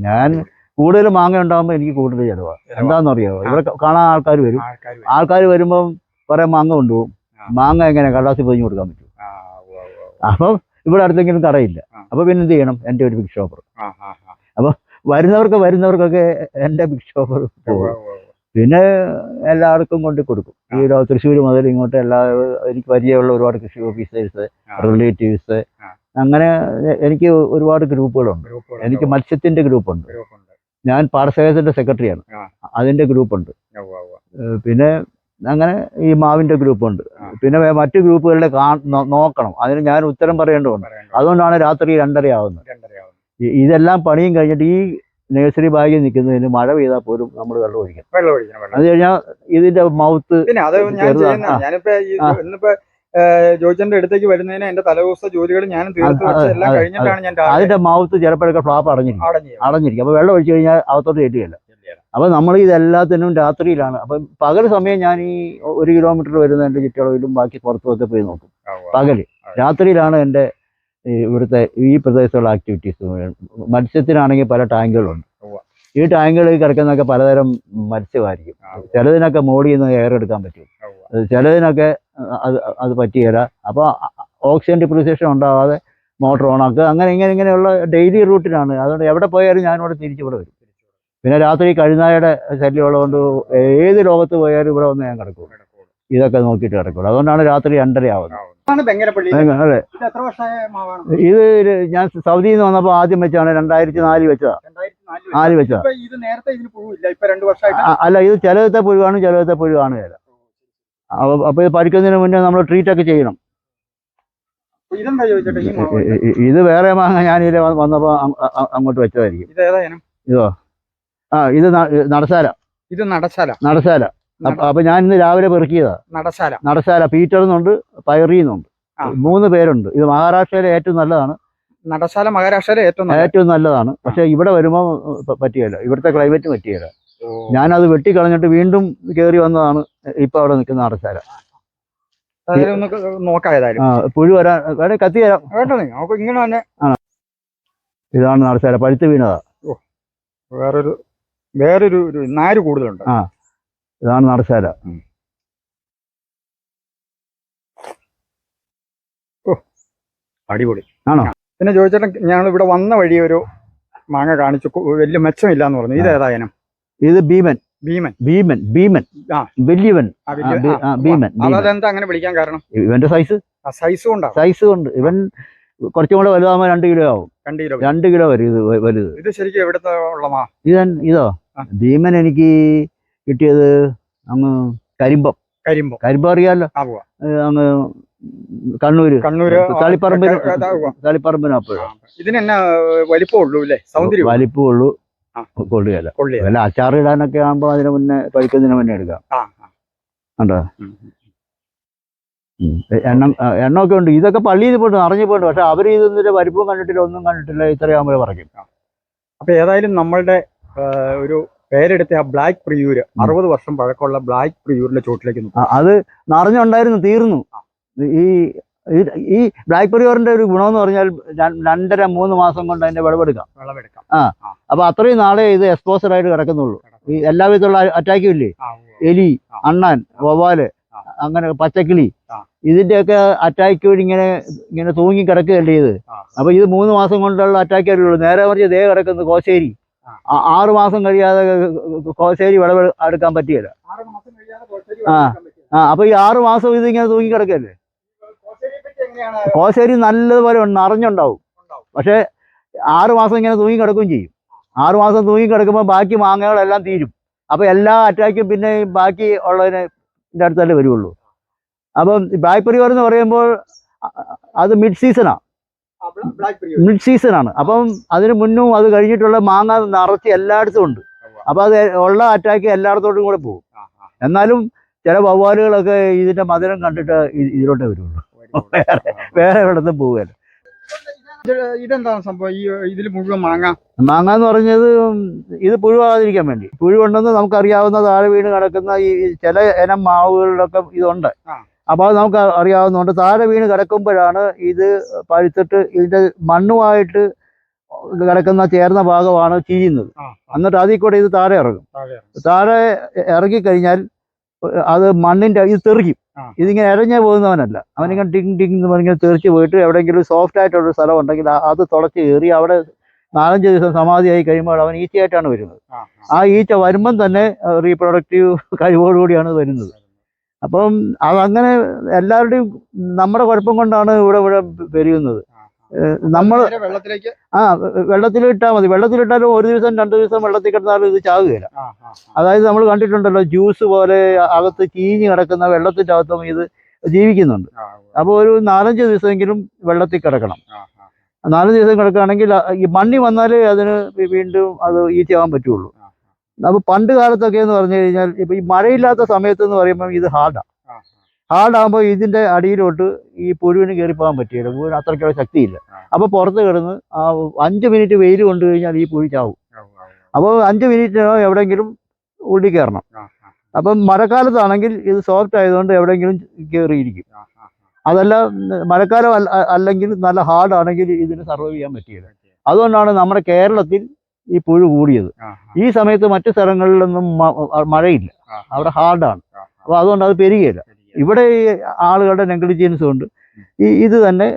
ഞാൻ കൂടുതൽ മാങ്ങ ഉണ്ടാകുമ്പോൾ എനിക്ക് കൂടുതൽ ചിലവാണ്. എന്താണെന്നറിയാമോ, ഇവിടെ കാണാൻ ആൾക്കാർ വരുമ്പം കുറേ മാങ്ങ കൊണ്ടുപോകും. മാങ്ങ എങ്ങനെ കടലാസിൽ പൊതിഞ്ഞ് കൊടുക്കാൻ പറ്റും? അപ്പം ഇവിടെ അടുത്തെങ്കിലും കടയില്ല. അപ്പോൾ പിന്നെ എന്ത് ചെയ്യണം? എൻ്റെ ഒരു ബിഗ് ഷോപ്പർ. അപ്പോൾ വരുന്നവർക്കൊക്കെ എൻ്റെ ബിഗ് ഷോപ്പർ പോകും. പിന്നെ എല്ലാവർക്കും കൊണ്ട് കൊടുക്കും. ഈ തൃശ്ശൂർ മുതൽ ഇങ്ങോട്ട് എനിക്ക് പരിചയമുള്ള ഒരുപാട് കൃഷി ഓഫീസേഴ്സ്, റിലേറ്റീവ്സ്, അങ്ങനെ എനിക്ക് ഒരുപാട് ഗ്രൂപ്പുകളുണ്ട്. എനിക്ക് മത്സ്യത്തിൻ്റെ ഗ്രൂപ്പുണ്ട്, ഞാൻ പാടശേഖരത്തിൻ്റെ സെക്രട്ടറിയാണ്, അതിൻ്റെ ഗ്രൂപ്പുണ്ട്. പിന്നെ അങ്ങനെ ഈ മാവിൻ്റെ ഗ്രൂപ്പുണ്ട്. പിന്നെ മറ്റു ഗ്രൂപ്പുകളുടെ നോക്കണം, അതിന് ഞാൻ ഉത്തരം പറയേണ്ടതുണ്ട്. അതുകൊണ്ടാണ് രാത്രി 2:30 ആവുന്നത്. ഇതെല്ലാം പണിയും കഴിഞ്ഞിട്ട് ഈ നഴ്സറി ബാഗിൽ നിൽക്കുന്നതിന് മഴ പെയ്താൽ പോലും നമ്മൾ വെള്ളം ഒഴിക്കണം. അത് കഴിഞ്ഞാൽ ഇതിന്റെ മൗത്ത് ജോയിച്ചന്റെ അടുത്തേക്ക് വരുന്നതിന് എന്റെ തലേദിവസ ജോലികൾ ഞാൻ എല്ലാം കഴിഞ്ഞിട്ടാണ് ഞാൻ അതിന്റെ മൗത്ത് ചിലപ്പോഴൊക്കെ ഫ്ലാപ്പ് അടഞ്ഞിരിക്കും. അപ്പൊ വെള്ളം ഒഴിച്ചു കഴിഞ്ഞാൽ അകത്തോട്ട് കയറ്റുകയില്ല. അപ്പൊ നമ്മൾ ഇതെല്ലാത്തിനും രാത്രിയിലാണ്. അപ്പം പകൽ സമയം ഞാൻ ഈ 1 കിലോമീറ്റർ വരുന്ന എൻ്റെ ചുറ്റളവിലും ബാക്കി പുറത്തുമൊക്കെ പോയി നോക്കും. പകല് രാത്രിയിലാണ് എൻ്റെ ഇവിടുത്തെ ഈ പ്രദേശത്തുള്ള ആക്ടിവിറ്റീസ്. മത്സ്യത്തിനാണെങ്കിൽ പല ടാങ്കുകളുണ്ട്. ഈ ടാങ്കുകളിൽ കിടക്കുന്നതൊക്കെ പലതരം മത്സ്യമായിരിക്കും. ചിലതിനൊക്കെ മോളിൽ നിന്ന് എയർ എടുക്കാൻ പറ്റും, ചിലതിനൊക്കെ അത് പറ്റുകയില്ല. അപ്പോൾ ഓക്സിജൻ ഡിപ്രീസിയേഷൻ ഉണ്ടാകാതെ മോട്ടർ ഓണാക്കുക, അങ്ങനെ ഇങ്ങനെയുള്ള ഡെയിലി റൂട്ടിനാണ്. അതുകൊണ്ട് എവിടെ പോയാലും ഞാനിവിടെ തിരിച്ചിവിടെ വരും. പിന്നെ രാത്രി കഴുനായുടെ ശല്യമുള്ളതുകൊണ്ട് ഏത് ലോകത്ത് പോയാലും ഇവിടെ വന്ന് ഞാൻ കിടക്കും, ഇതൊക്കെ നോക്കിയിട്ട് കിടക്കുള്ളൂ. അതുകൊണ്ടാണ് രാത്രി 2:30 ആവുന്നത്. അതെ, ഇത് ഞാൻ സൗദിയിൽ നിന്ന് വന്നപ്പോൾ ആദ്യം വെച്ചാണ് 2004 വെച്ചതാ. 4 വെച്ചതാ. അല്ല, ഇത് ചിലവത്തെ പുഴു കാണും, ചിലവത്തെ പുഴു കാണുകയില്ല. അപ്പോൾ ഇത് പറിക്കുന്നതിന് മുന്നേ നമ്മൾ ട്രീറ്റ് ഒക്കെ ചെയ്യണം. ഇത് വേറെ മാങ്ങ ഞാൻ ഇതിൽ വന്നപ്പോൾ അങ്ങോട്ട് വെച്ചതായിരിക്കും. ഇതോ? ഇത് നടശാല. അപ്പൊ ഞാൻ ഇന്ന് രാവിലെ പെറുക്കിയതാ. നടശാല പീറ്റർന്നുണ്ട്, പയറിയുന്നുണ്ട്, 3 പേരുണ്ട്. ഇത് മഹാരാഷ്ട്രയിലെ ഏറ്റവും നല്ലതാണ്. നടശാല മഹാരാഷ്ട്രയിലെ ഏറ്റവും നല്ലതാണ്. പക്ഷെ ഇവിടെ വരുമ്പോൾ പറ്റിയല്ല, ഇവിടുത്തെ ക്ലൈമറ്റ് പറ്റിയല്ല. ഞാനത് വെട്ടിക്കളഞ്ഞിട്ട് വീണ്ടും കയറി വന്നതാണ് ഇപ്പൊ അവിടെ നിൽക്കുന്ന നടശാല. പുഴു വരാൻ വേണേ കത്തി തരാം. ഇതാണ് നടശാല, പഴുത്ത് വീണതാ. വേറൊരു നാര് കൂടുതലുണ്ട്. ഇതാണ് നടശാല. അടിപൊളി ആണോ? പിന്നെ ചോദിച്ചേട്ടൻ, ഞങ്ങൾ ഇവിടെ വന്ന വഴി ഒരു മാങ്ങ കാണിച്ചു, വലിയ മെച്ചമില്ല എന്ന് പറഞ്ഞു. ഇത് ഏതായാലും ഇത് ഭീമൻ. വലിയവൻ ഭീമൻ. അതെന്താ അങ്ങനെ വിളിക്കാൻ കാരണം? ഇവന്റെ സൈസ് കൊണ്ട് ഇവൻ കുറച്ചും കൂടെ വലുതാകുമ്പോൾ 2 കിലോ ആവും. 2 കിലോ വരും ഇത് വലുത്. ഇത് ശരിക്കും എവിടുത്തെ ഉള്ളമാ? ഇതോ? ഭീമൻ എനിക്ക് കിട്ടിയത് അങ്ങ് കരിമ്പം അറിയാലോ, അങ്ങ് കണ്ണൂര് തളിപ്പറമ്പിനപ്പുഴ. ഇതിനെന്നാ വലിപ്പമുള്ളൂ അല്ലേ? സൗന്ദര്യം വലിപ്പമുള്ളൂ, കൊള്ളുകയല്ല. വല്ല അച്ചാറ് ഇടാനൊക്കെ ആകുമ്പോ അതിന് മുന്നേ പഴുക്കുന്നതിന് മുന്നേ എടുക്കാം. കണ്ടോ? എണ്ണമൊക്കെ ഉണ്ട്. ഇതൊക്കെ പള്ളിയിൽ പോയിട്ട് അറിഞ്ഞു പോയിട്ട്, പക്ഷെ അവർ ഇതിന്റെ വലിപ്പവും കണ്ടിട്ടില്ല, ഒന്നും കണ്ടിട്ടില്ല. ഇത്രയാകുമ്പോഴേ പറയും. അപ്പൊ ഏതായാലും നമ്മളുടെ ഒരു പേരെടുത്ത ആ ബ്ലാക്ക് പ്രിയൂര്, 60 വർഷം പഴക്കമുള്ള ബ്ലാക്ക് പ്രിയൂരിന്റെ ചോട്ടിലേക്ക് അത് നിറഞ്ഞുണ്ടായിരുന്നു, തീർന്നു. ഈ ബ്ലാക്ക് പ്രിയൂറിന്റെ ഒരു ഗുണമെന്ന് പറഞ്ഞാൽ 2.5-3 മാസം കൊണ്ട് അതിന്റെ വിളവെടുക്കാം. അപ്പൊ അത്രയും നാളെ ഇത് എക്സ്പോസർ ആയിട്ട് കിടക്കുന്നുള്ളൂ. ഈ എല്ലാവിധമുള്ള അറ്റാക്കും ഇല്ലേ, എലി, അണ്ണാൻ, വവ്വാല്, അങ്ങനെ പച്ചക്കിളി, ഇതിൻ്റെയൊക്കെ അറ്റാക്ക് വഴി ഇങ്ങനെ ഇങ്ങനെ തൂങ്ങി കിടക്കുകയല്ലേ ഇത്. അപ്പോൾ ഇത് 3 മാസം കൊണ്ടുള്ള അറ്റാക്ക് ഉള്ളൂ. നേരെ മറിച്ച് ദേ കിടക്കുന്നത് കോശേരി. 6 മാസം കഴിയാതെ കോശേരി വിളവെടുക്കാൻ പറ്റിയല്ല. അപ്പോൾ ഈ 6 മാസം ഇതിങ്ങനെ തൂങ്ങി കിടക്കല്ലേ. കോശേരി നല്ലതുപോലെ നിറഞ്ഞുണ്ടാവും. പക്ഷേ 6 മാസം ഇങ്ങനെ തൂങ്ങി കിടക്കുകയും ചെയ്യും. 6 മാസം തൂങ്ങി കിടക്കുമ്പോൾ ബാക്കി മാങ്ങകളെല്ലാം തീരും. അപ്പോൾ എല്ലാ അറ്റാക്കും പിന്നെ ബാക്കി ഉള്ളതിനെ അടുത്തല്ലേ വരുള്ളൂ. അപ്പം ബ്ലാക്ക് പ്രിയൂർ എന്ന് പറയുമ്പോൾ അത് മിഡ് സീസണാണ്. മിഡ് സീസണാണ്. അപ്പം അതിന് മുന്നും അത് കഴിഞ്ഞിട്ടുള്ള മാങ്ങ നിറച്ച് എല്ലായിടത്തും ഉണ്ട്. അപ്പോൾ അത് ഉള്ള അറ്റാക്ക് എല്ലായിടത്തോട്ടും കൂടെ പോകും. എന്നാലും ചില വവ്വാലുകളൊക്കെ ഇതിൻ്റെ മധുരം കണ്ടിട്ട് ഇതിലോട്ടേ വരുള്ളൂ. വേറെ എവിടത്തും പോവുകയല്ല. ഇതെന്താണ് സംഭവം? ഈ ഇതിൽ മുഴുവൻ മാങ്ങ എന്ന് പറഞ്ഞത് ഇത് പുഴുവാകാതിരിക്കാൻ വേണ്ടി. പുഴുണ്ടെന്ന് നമുക്കറിയാവുന്ന താഴെ വീണ് കിടക്കുന്ന ഈ ചില ഇനം മാവുകളിലൊക്കെ ഇതുണ്ട്. അപ്പോൾ അത് നമുക്ക് അറിയാവുന്നതുകൊണ്ട് താഴെ വീണ് കിടക്കുമ്പോഴാണ് ഇത് പഴുത്തിട്ട് ഇതിൻ്റെ മണ്ണുമായിട്ട് കിടക്കുന്ന ചേർന്ന ഭാഗമാണ് ചീയുന്നത്. എന്നിട്ട് അതിൽ കൂടെ ഇത് താഴെ ഇറങ്ങും. താഴെ ഇറങ്ങിക്കഴിഞ്ഞാൽ അത് മണ്ണിൻ്റെ ഇത് തെറിക്കും. ഇതിങ്ങനെ ഇഴഞ്ഞു പോകുന്നവനല്ല. അവനിങ്ങനെ ടിങ് ടിങ് എന്ന് പറഞ്ഞിങ്ങനെ തെറിച്ച് പോയിട്ട് എവിടെയെങ്കിലും സോഫ്റ്റ് ആയിട്ടുള്ള സ്ഥലം ഉണ്ടെങ്കിൽ അത് തുളച്ച് കയറി അവിടെ 4-5 ദിവസം സമാധിയായി കഴിയുമ്പോൾ അവൻ ഈച്ചയായിട്ടാണ് വരുന്നത്. ആ ഈച്ച വരുമ്പം തന്നെ റീപ്രൊഡക്റ്റീവ് കഴിവോടുകൂടിയാണ് വരുന്നത്. അപ്പം അതങ്ങനെ എല്ലാവരുടെയും നമ്മുടെ കുഴപ്പം കൊണ്ടാണ് ഇവിടെ പെരുകുന്നത്. നമ്മൾ വെള്ളത്തിലിട്ടാൽ മതി. വെള്ളത്തിലിട്ടാലും 1 ദിവസം 2 ദിവസം വെള്ളത്തിൽ കിടന്നാലും ഇത് ചാകുകയില്ല. അതായത് നമ്മൾ കണ്ടിട്ടുണ്ടല്ലോ, ജ്യൂസ് പോലെ അകത്ത് ചീഞ്ഞ് കിടക്കുന്ന വെള്ളത്തിൻ്റെ അകത്തും ഇത് ജീവിക്കുന്നുണ്ട്. അപ്പോൾ ഒരു 4-5 ദിവസമെങ്കിലും വെള്ളത്തിൽ കിടക്കണം. 4 ദിവസം കിടക്കുകയാണെങ്കിൽ ഈ മണ്ണി വന്നാൽ അതിന് വീണ്ടും അത് ഈച്ചയാവാൻ പറ്റുള്ളൂ. അപ്പോൾ പണ്ട് കാലത്തൊക്കെ എന്ന് പറഞ്ഞു കഴിഞ്ഞാൽ ഇപ്പോൾ ഈ മഴയില്ലാത്ത സമയത്ത് എന്ന് പറയുമ്പോൾ ഇത് ഹാർഡാകുമ്പോൾ ഇതിൻ്റെ അടിയിലോട്ട് ഈ പുഴുവിന് കയറിപ്പോകാൻ പറ്റിയില്ല. പുഴുവിന് അത്രയ്ക്കുള്ള ശക്തിയില്ല. അപ്പോൾ പുറത്ത് കിടന്ന് 5 മിനിറ്റ് വെയിൽ കൊണ്ടു കഴിഞ്ഞാൽ ഈ പുഴു ചാവും. അപ്പോൾ 5 മിനിറ്റിനോ എവിടെയെങ്കിലും ഉള്ളിൽ കയറണം. അപ്പം മഴക്കാലത്താണെങ്കിൽ ഇത് സോഫ്റ്റ് ആയതുകൊണ്ട് എവിടെയെങ്കിലും കയറിയിരിക്കും. അതല്ല മഴക്കാലം അല്ലെങ്കിൽ നല്ല ഹാർഡാണെങ്കിൽ ഇതിന് സർവൈവ് ചെയ്യാൻ പറ്റിയില്ല. അതുകൊണ്ടാണ് നമ്മുടെ കേരളത്തിൽ ഈ പുഴു കൂടിയത്. ഈ സമയത്ത് മറ്റു സ്ഥലങ്ങളിലൊന്നും മഴയില്ല, അവിടെ ഹാർഡാണ്. അപ്പോൾ അതുകൊണ്ട് അത് പെരുകയില്ല. ഇവിടെ ഈ ആളുകളുടെ നെഗ്ലിജൻസ് കൊണ്ട് ഇത് തന്നെ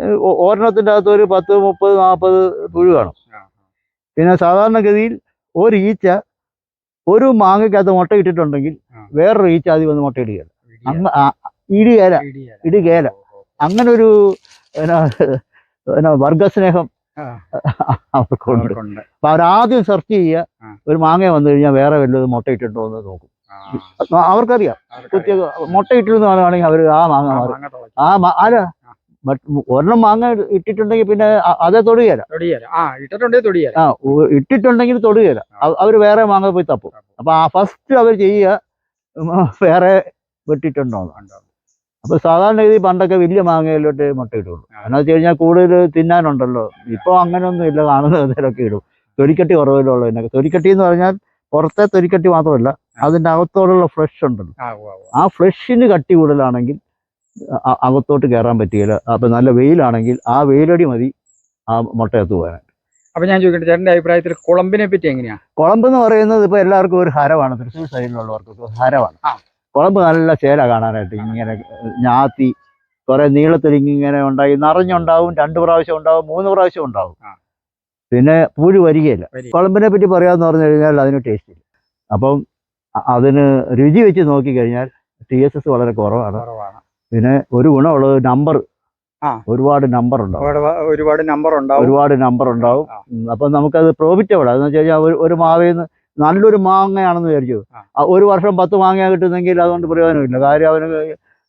ഒരെണ്ണത്തിൻ്റെ അകത്ത് ഒരു 10, 30, 40 പുഴു കാണും. പിന്നെ സാധാരണഗതിയിൽ ഒരു ഈച്ച ഒരു മാങ്ങയ്ക്കകത്ത് മുട്ട ഇട്ടിട്ടുണ്ടെങ്കിൽ വേറൊരു ഈച്ച അതിൽ വന്ന് മുട്ട ഇടുകേല. അങ്ങനെ ഒരു വർഗസ്നേഹം അവർക്കുണ്ട്. അപ്പൊ അവരാദ്യം സെർച്ച് ചെയ്യുക, ഒരു മാങ്ങ വന്നു കഴിഞ്ഞാൽ വേറെ വല്ലതും മുട്ട ഇട്ടിട്ടുണ്ടോ എന്ന് നോക്കും. അവർക്കറിയാം മുട്ട ഇട്ടിരുന്നതാണെങ്കിൽ അവർ ആ മാങ്ങ മാറും. അല്ല ഒരെണ്ണം മാങ്ങ ഇട്ടിട്ടുണ്ടെങ്കിൽ പിന്നെ അതേ തൊടുകയില്ല. ഇട്ടിട്ടുണ്ടെങ്കിൽ തൊടുകയില്ല. അവർ വേറെ മാങ്ങ പോയി തപ്പും. അപ്പൊ ആ ഫസ്റ്റ് അവർ ചെയ്യുക വേറെ വെട്ടിട്ടുണ്ടോ. അപ്പൊ സാധാരണ രീതി പണ്ടൊക്കെ വലിയ മാങ്ങയിലോട്ട് മുട്ട ഇടുള്ളൂ. എന്നാ വെച്ച് കഴിഞ്ഞാൽ കൂടുതൽ തിന്നാനുണ്ടല്ലോ. ഇപ്പൊ അങ്ങനെയൊന്നും ഇല്ല, കാണുന്ന ഇതിലൊക്കെ ഇടും. തൊലിക്കട്ടി കുറവിലുള്ളതിനൊക്കെ. തൊലിക്കട്ടി എന്ന് പറഞ്ഞാൽ പുറത്തെ തൊലിക്കട്ടി മാത്രമല്ല, അതിൻ്റെ അകത്തോടുള്ള ഫ്ലഷ് ഉണ്ടല്ലോ, ആ ഫ്ലഷിന് കട്ടി കൂടുതലാണെങ്കിൽ അകത്തോട്ട് കയറാൻ പറ്റുകയില്ല. അപ്പൊ നല്ല വെയിലാണെങ്കിൽ ആ വെയിലടി മതി ആ മുട്ടയത്ത് പോകാൻ. അപ്പൊ ഞാൻ ചോദിക്കട്ടെ, ചേട്ടന്റെ അഭിപ്രായത്തിൽ കുളമ്പിനെ പറ്റി എങ്ങനെയാ? കുളമ്പ് എന്ന് പറയുന്നത് ഇപ്പൊ എല്ലാവർക്കും ഒരു ഹരമാണ്. തൃശ്ശൂർ സൈഡിലുള്ളവർക്ക് ഹരമാണ്. കുളമ്പ് നല്ല ചേല കാണാനായിട്ട്. ഇങ്ങനെ ഞാത്തി കുറെ നീളത്തിൽ ഇങ്ങനെ ഉണ്ടായി നിറഞ്ഞുണ്ടാവും. 2 പ്രാവശ്യം ഉണ്ടാവും, 3 പ്രാവശ്യം ഉണ്ടാവും. പിന്നെ പുഴു വരികയില്ല. കുളമ്പിനെ പറ്റി പറയാമെന്ന് പറഞ്ഞു കഴിഞ്ഞാൽ അതിന് ടേസ്റ്റ് ഇല്ല. അപ്പം അതിന് രുചി വെച്ച് നോക്കിക്കഴിഞ്ഞാൽ TSS വളരെ കുറവാണ്. പിന്നെ ഒരു ഗുണമുള്ളത് ഒരുപാട് നമ്പർ ഉണ്ടാവും. അപ്പം നമുക്കത് പ്രോഫിറ്റബിൾ. അതെന്ന് വെച്ച് കഴിഞ്ഞാൽ ഒരു മാവിൽ നിന്ന് നല്ലൊരു മാങ്ങയാണെന്ന് വിചാരിച്ചു, 1 വർഷം 10 മാങ്ങ കിട്ടുന്നെങ്കിൽ അതുകൊണ്ട് പ്രയോജനമില്ല. കാര്യം അവന്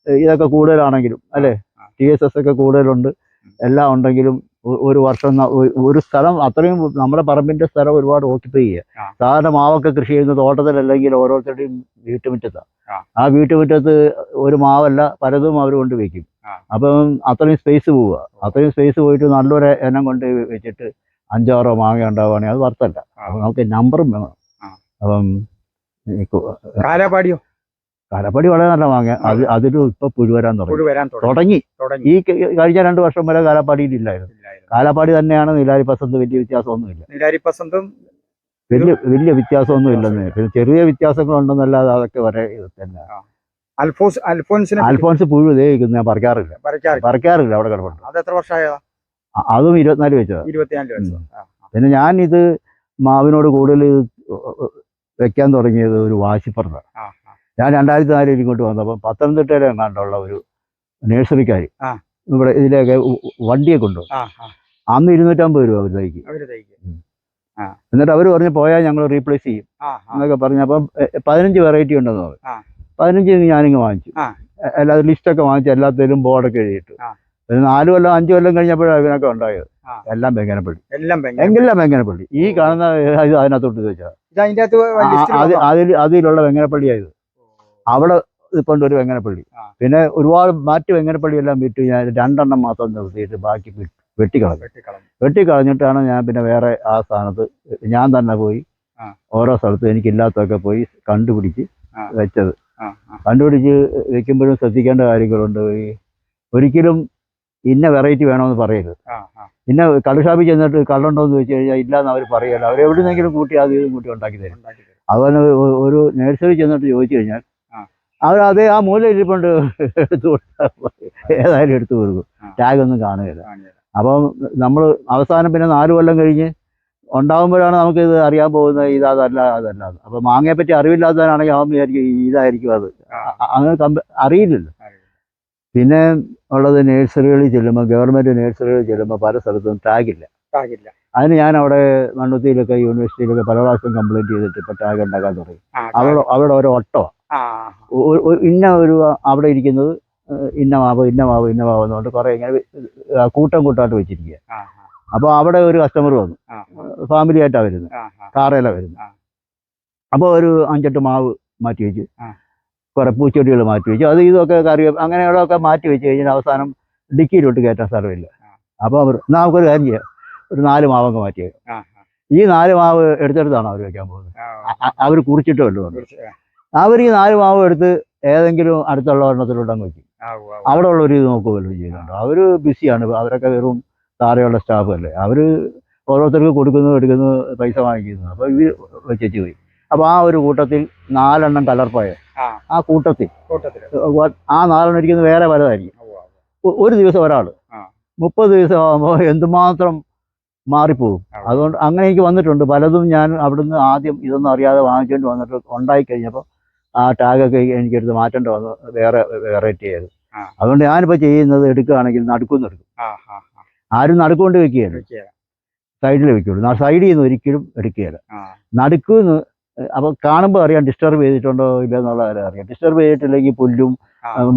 ഇതൊക്കെ കൂടുതലാണെങ്കിലും അല്ലേ, TSS ഒക്കെ കൂടുതലുണ്ട്, എല്ലാം ഉണ്ടെങ്കിലും ഒരു വർഷം ഒരു സ്ഥലം അത്രയും നമ്മുടെ പറമ്പിന്റെ സ്ഥലം ഒരുപാട് ഓക്യുപ്പൈ ചെയ്യുക. സാധാരണ മാവൊക്കെ കൃഷി ചെയ്യുന്ന തോട്ടത്തിലല്ലെങ്കിൽ ഓരോരുത്തരുടെയും വീട്ടുമുറ്റത്താണ്. ആ വീട്ടുമുറ്റത്ത് ഒരു മാവല്ല പലതും അവർ കൊണ്ട് വെക്കും. അപ്പം അത്രയും സ്പേസ് പോവുക. അത്രയും സ്പേസ് പോയിട്ട് നല്ലൊരു എനം കൊണ്ട് വെച്ചിട്ട് 5-6 മാങ്ങ ഉണ്ടാവുകയാണെങ്കിൽ അത് വರ್ತല്ല. അപ്പം നമുക്ക് നമ്പറും വേണം. അപ്പം കാലാപ്പാടി വളരെ നല്ല മാങ്ങ. അതിലും ഇപ്പൊ പുഴു വരാൻ തുടങ്ങി. ഈ കഴിഞ്ഞ 2 വർഷം വരെ കാലാപ്പാടിയിൽ ഇല്ലായിരുന്നു. കാലാപ്പാടി തന്നെയാണ്. നീലാരി പസന്ത് വലിയ വ്യത്യാസമൊന്നുമില്ല. വലിയ വ്യത്യാസമൊന്നും ഇല്ലെന്ന്. പിന്നെ ചെറിയ വ്യത്യാസങ്ങളുണ്ടെന്നല്ലാതെ അതൊക്കെ വരെ ഇത് തന്നെയാണ്. അൽഫോൻസിനെ അൽഫോൺസ് പുഴു ഇതേ ഇരിക്കുന്നു, ഞാൻ പറിക്കാറില്ല അവിടെ കിടപ്പുണ്ട്. അത് എത്ര വർഷമായതാ? അതും 24 വെച്ചതാ. 24 വെച്ചത്. പിന്നെ ഞാൻ ഇത് മാവിനോട് കൂടുതൽ വെക്കാൻ തുടങ്ങിയത് ഒരു വാശിപ്പുറത്താണ്. ഞാൻ 2004 ഇങ്ങോട്ട് വന്നപ്പോൾ പത്തനംതിട്ടയിലെ എങ്ങാണ്ടുള്ള ഒരു നഴ്സറിക്കാർ ഇവിടെ ഇതിലേക്ക് വണ്ടിയെ കൊണ്ടുപോകും. അന്ന് 250 രൂപ അവർ തയ്ക്കും. എന്നിട്ട് അവർ പറഞ്ഞ് പോയാൽ ഞങ്ങൾ റീപ്ലേസ് ചെയ്യും എന്നൊക്കെ പറഞ്ഞു. അപ്പം 15 വെറൈറ്റി ഉണ്ടെന്ന് പറഞ്ഞു. 15 ഞാനിങ്ങ് വാങ്ങിച്ചു. എല്ലാവരും ലിസ്റ്റൊക്കെ വാങ്ങിച്ചു, എല്ലാത്തിലും ബോർഡൊക്കെ എഴുതിയിട്ട്. പിന്നെ 4 കൊല്ലം 5 കൊല്ലം കഴിഞ്ഞപ്പോഴാണ് ഇതിനൊക്കെ ഉണ്ടായത്. എല്ലാം വെങ്ങനപ്പള്ളി. എല്ലാം വെങ്ങനപ്പള്ളി. ഈ കാണുന്ന ഇത് അതിനകത്തോട്ട് വെച്ചാൽ അതിലുള്ള വെങ്ങനപ്പള്ളിയായത്. അവിടെ ഇപ്പം ഒരു വെങ്ങനപ്പള്ളി. പിന്നെ ഒരുപാട് മാറ്റി വെങ്ങനപ്പള്ളി എല്ലാം വിറ്റ് ഞാൻ 2 എണ്ണം മാത്രം നിർത്തിയിട്ട് ബാക്കി വെട്ടിക്കളഞ്ഞിട്ടാണ് ഞാൻ പിന്നെ വേറെ ആ സ്ഥാനത്ത് ഞാൻ തന്നെ പോയി ഓരോ സ്ഥലത്ത് എനിക്കില്ലാത്തൊക്കെ പോയി കണ്ടുപിടിച്ച് വെച്ചത്. കണ്ടുപിടിച്ച് വെക്കുമ്പോഴും ശ്രദ്ധിക്കേണ്ട കാര്യങ്ങളുണ്ട്. ഒരിക്കലും ഇന്ന വെറൈറ്റി വേണമെന്ന് പറയരുത്. പിന്നെ കള്ളുഷാപ്പിൽ ചെന്നിട്ട് കള്ളുണ്ടോയെന്ന് ചോദിച്ചു കഴിഞ്ഞാൽ ഇല്ലയെന്ന് അവർ പറയല്ല. അവർ എവിടുന്നെങ്കിലും കൂട്ടി അത് ഇതും കൂട്ടി ഉണ്ടാക്കി തരും. അതുപോലെ ഒരു നഴ്സറി ചെന്നിട്ട് ചോദിച്ചു കഴിഞ്ഞാൽ അവർ അതേ ആ മൂല ഇരിപ്പുണ്ട് എടുത്തു കൊടുത്താൽ ഏതായാലും എടുത്തു കൊടുക്കും. ടാഗൊന്നും കാണുകയില്ല. അപ്പം നമ്മൾ അവസാനം പിന്നെ 4 കൊല്ലം കഴിഞ്ഞ് ഉണ്ടാകുമ്പോഴാണ് നമുക്കിത് അറിയാൻ പോകുന്നത് അതല്ല. അപ്പം മാങ്ങയെ പറ്റി അറിവില്ലാത്തവനാണെങ്കിൽ അവൻ വിചാരിക്കും ഇതായിരിക്കും അത്. അങ്ങനെ അറിയില്ലല്ലോ. പിന്നെ ഉള്ളത് നഴ്സറികളിൽ ചെല്ലുമ്പോൾ, ഗവൺമെൻറ് നഴ്സറികളിൽ ചെല്ലുമ്പോൾ പല സ്ഥലത്തും ടാഗില്ല. അതിന് ഞാൻ അവിടെ മണ്ണുത്തിയിലൊക്കെ യൂണിവേഴ്സിറ്റിയിലൊക്കെ പല പ്രാവശ്യം കംപ്ലയിൻറ്റ് ചെയ്തിട്ട് ഇപ്പോൾ ടാഗ് ഉണ്ടാക്കാൻ തുടങ്ങി. അവിടെ ഒരു ഒട്ടമാണ് ഇന്ന ഒരു അവിടെ ഇരിക്കുന്നത് ഇന്ന മാവ് എന്നുകൊണ്ട് കുറേ ഇങ്ങനെ കൂട്ടമായിട്ട് വെച്ചിരിക്കുക. അപ്പോൾ അവിടെ ഒരു കസ്റ്റമർ വന്നു, ഫാമിലി ആയിട്ടാണ് വരുന്നത്, കാറയിലാണ് വരുന്നത്. അപ്പോൾ ഒരു 5-8 മാവ് മാറ്റി വെച്ചു, കുറേ പൂച്ചെടികൾ മാറ്റി വെച്ചു, അത് ഇതൊക്കെ അങ്ങനെയുള്ളതൊക്കെ മാറ്റി വെച്ച് കഴിഞ്ഞാൽ അവസാനം ഡിക്കിയിലോട്ട് കയറ്റാൻ സ്ഥലമില്ല. അപ്പോൾ നമുക്കൊരു കാര്യം ചെയ്യാം, ഒരു 4 മാവൊക്കെ മാറ്റി വെക്കാം. ഈ 4 മാവ് എടുത്തെടുത്താണ് അവർ വെക്കാൻ പോകുന്നത്. അവർ കുറിച്ചിട്ട് വല്ലതുണ്ട്. അവർ ഈ 4 മാവ് എടുത്ത് ഏതെങ്കിലും അടുത്തുള്ള ഒരെണ്ണത്തിലോട്ട് അങ്ങ് വെക്കും. അവിടെ ഉള്ളവർ ഇത് നോക്കുകയല്ലോ ചെയ്യുന്നുണ്ട്. അവർ ബിസിയാണ്. അവരൊക്കെ വെറും താഴെയുള്ള സ്റ്റാഫ് അല്ലേ. അവർ ഓരോരുത്തർക്ക് കൊടുക്കുന്നു, എടുക്കുന്നു, പൈസ വാങ്ങിക്കുന്നു. അപ്പോൾ ഇവർ വെച്ചു പോയി. അപ്പോൾ ആ ഒരു കൂട്ടത്തിൽ 4 എണ്ണം കലർപ്പായ ആ കൂട്ടത്തിൽ ആ 4 എണ്ണം ഇരിക്കുന്നത് വേറെ പലതായിരിക്കും. ഒരു ദിവസം ഒരാൾ 30 ദിവസം ആകുമ്പോൾ എന്തുമാത്രം മാറിപ്പോകും. അതുകൊണ്ട് അങ്ങനെ എനിക്ക് വന്നിട്ടുണ്ട്. പലതും ഞാൻ അവിടുന്ന് ആദ്യം ഇതൊന്നും അറിയാതെ വാങ്ങിച്ചുകൊണ്ട് വന്നിട്ട് ഉണ്ടായിക്കഴിഞ്ഞപ്പോൾ ആ ടാഗൊക്കെ എനിക്കെടുത്ത് മാറ്റേണ്ടി വന്നു, വേറെ വെറൈറ്റി ആയത്. അതുകൊണ്ട് ഞാനിപ്പോൾ ചെയ്യുന്നത് എടുക്കുകയാണെങ്കിൽ നടുക്കുന്ന് എടുക്കും. ആരും നടുക്കൊണ്ട് വെക്കുകയല്ല, സൈഡിൽ വെക്കുകയുള്ളൂ. സൈഡിൽ നിന്ന് ഒരിക്കലും എടുക്കുകയില്ല. നടുക്കുന്ന് അപ്പോൾ കാണുമ്പോൾ അറിയാം ഡിസ്റ്റർബ് ചെയ്തിട്ടുണ്ടോ ഇല്ല എന്നുള്ള കാര്യം അറിയാം. ഡിസ്റ്റർബ് ചെയ്തിട്ടില്ലെങ്കിൽ പുല്ലും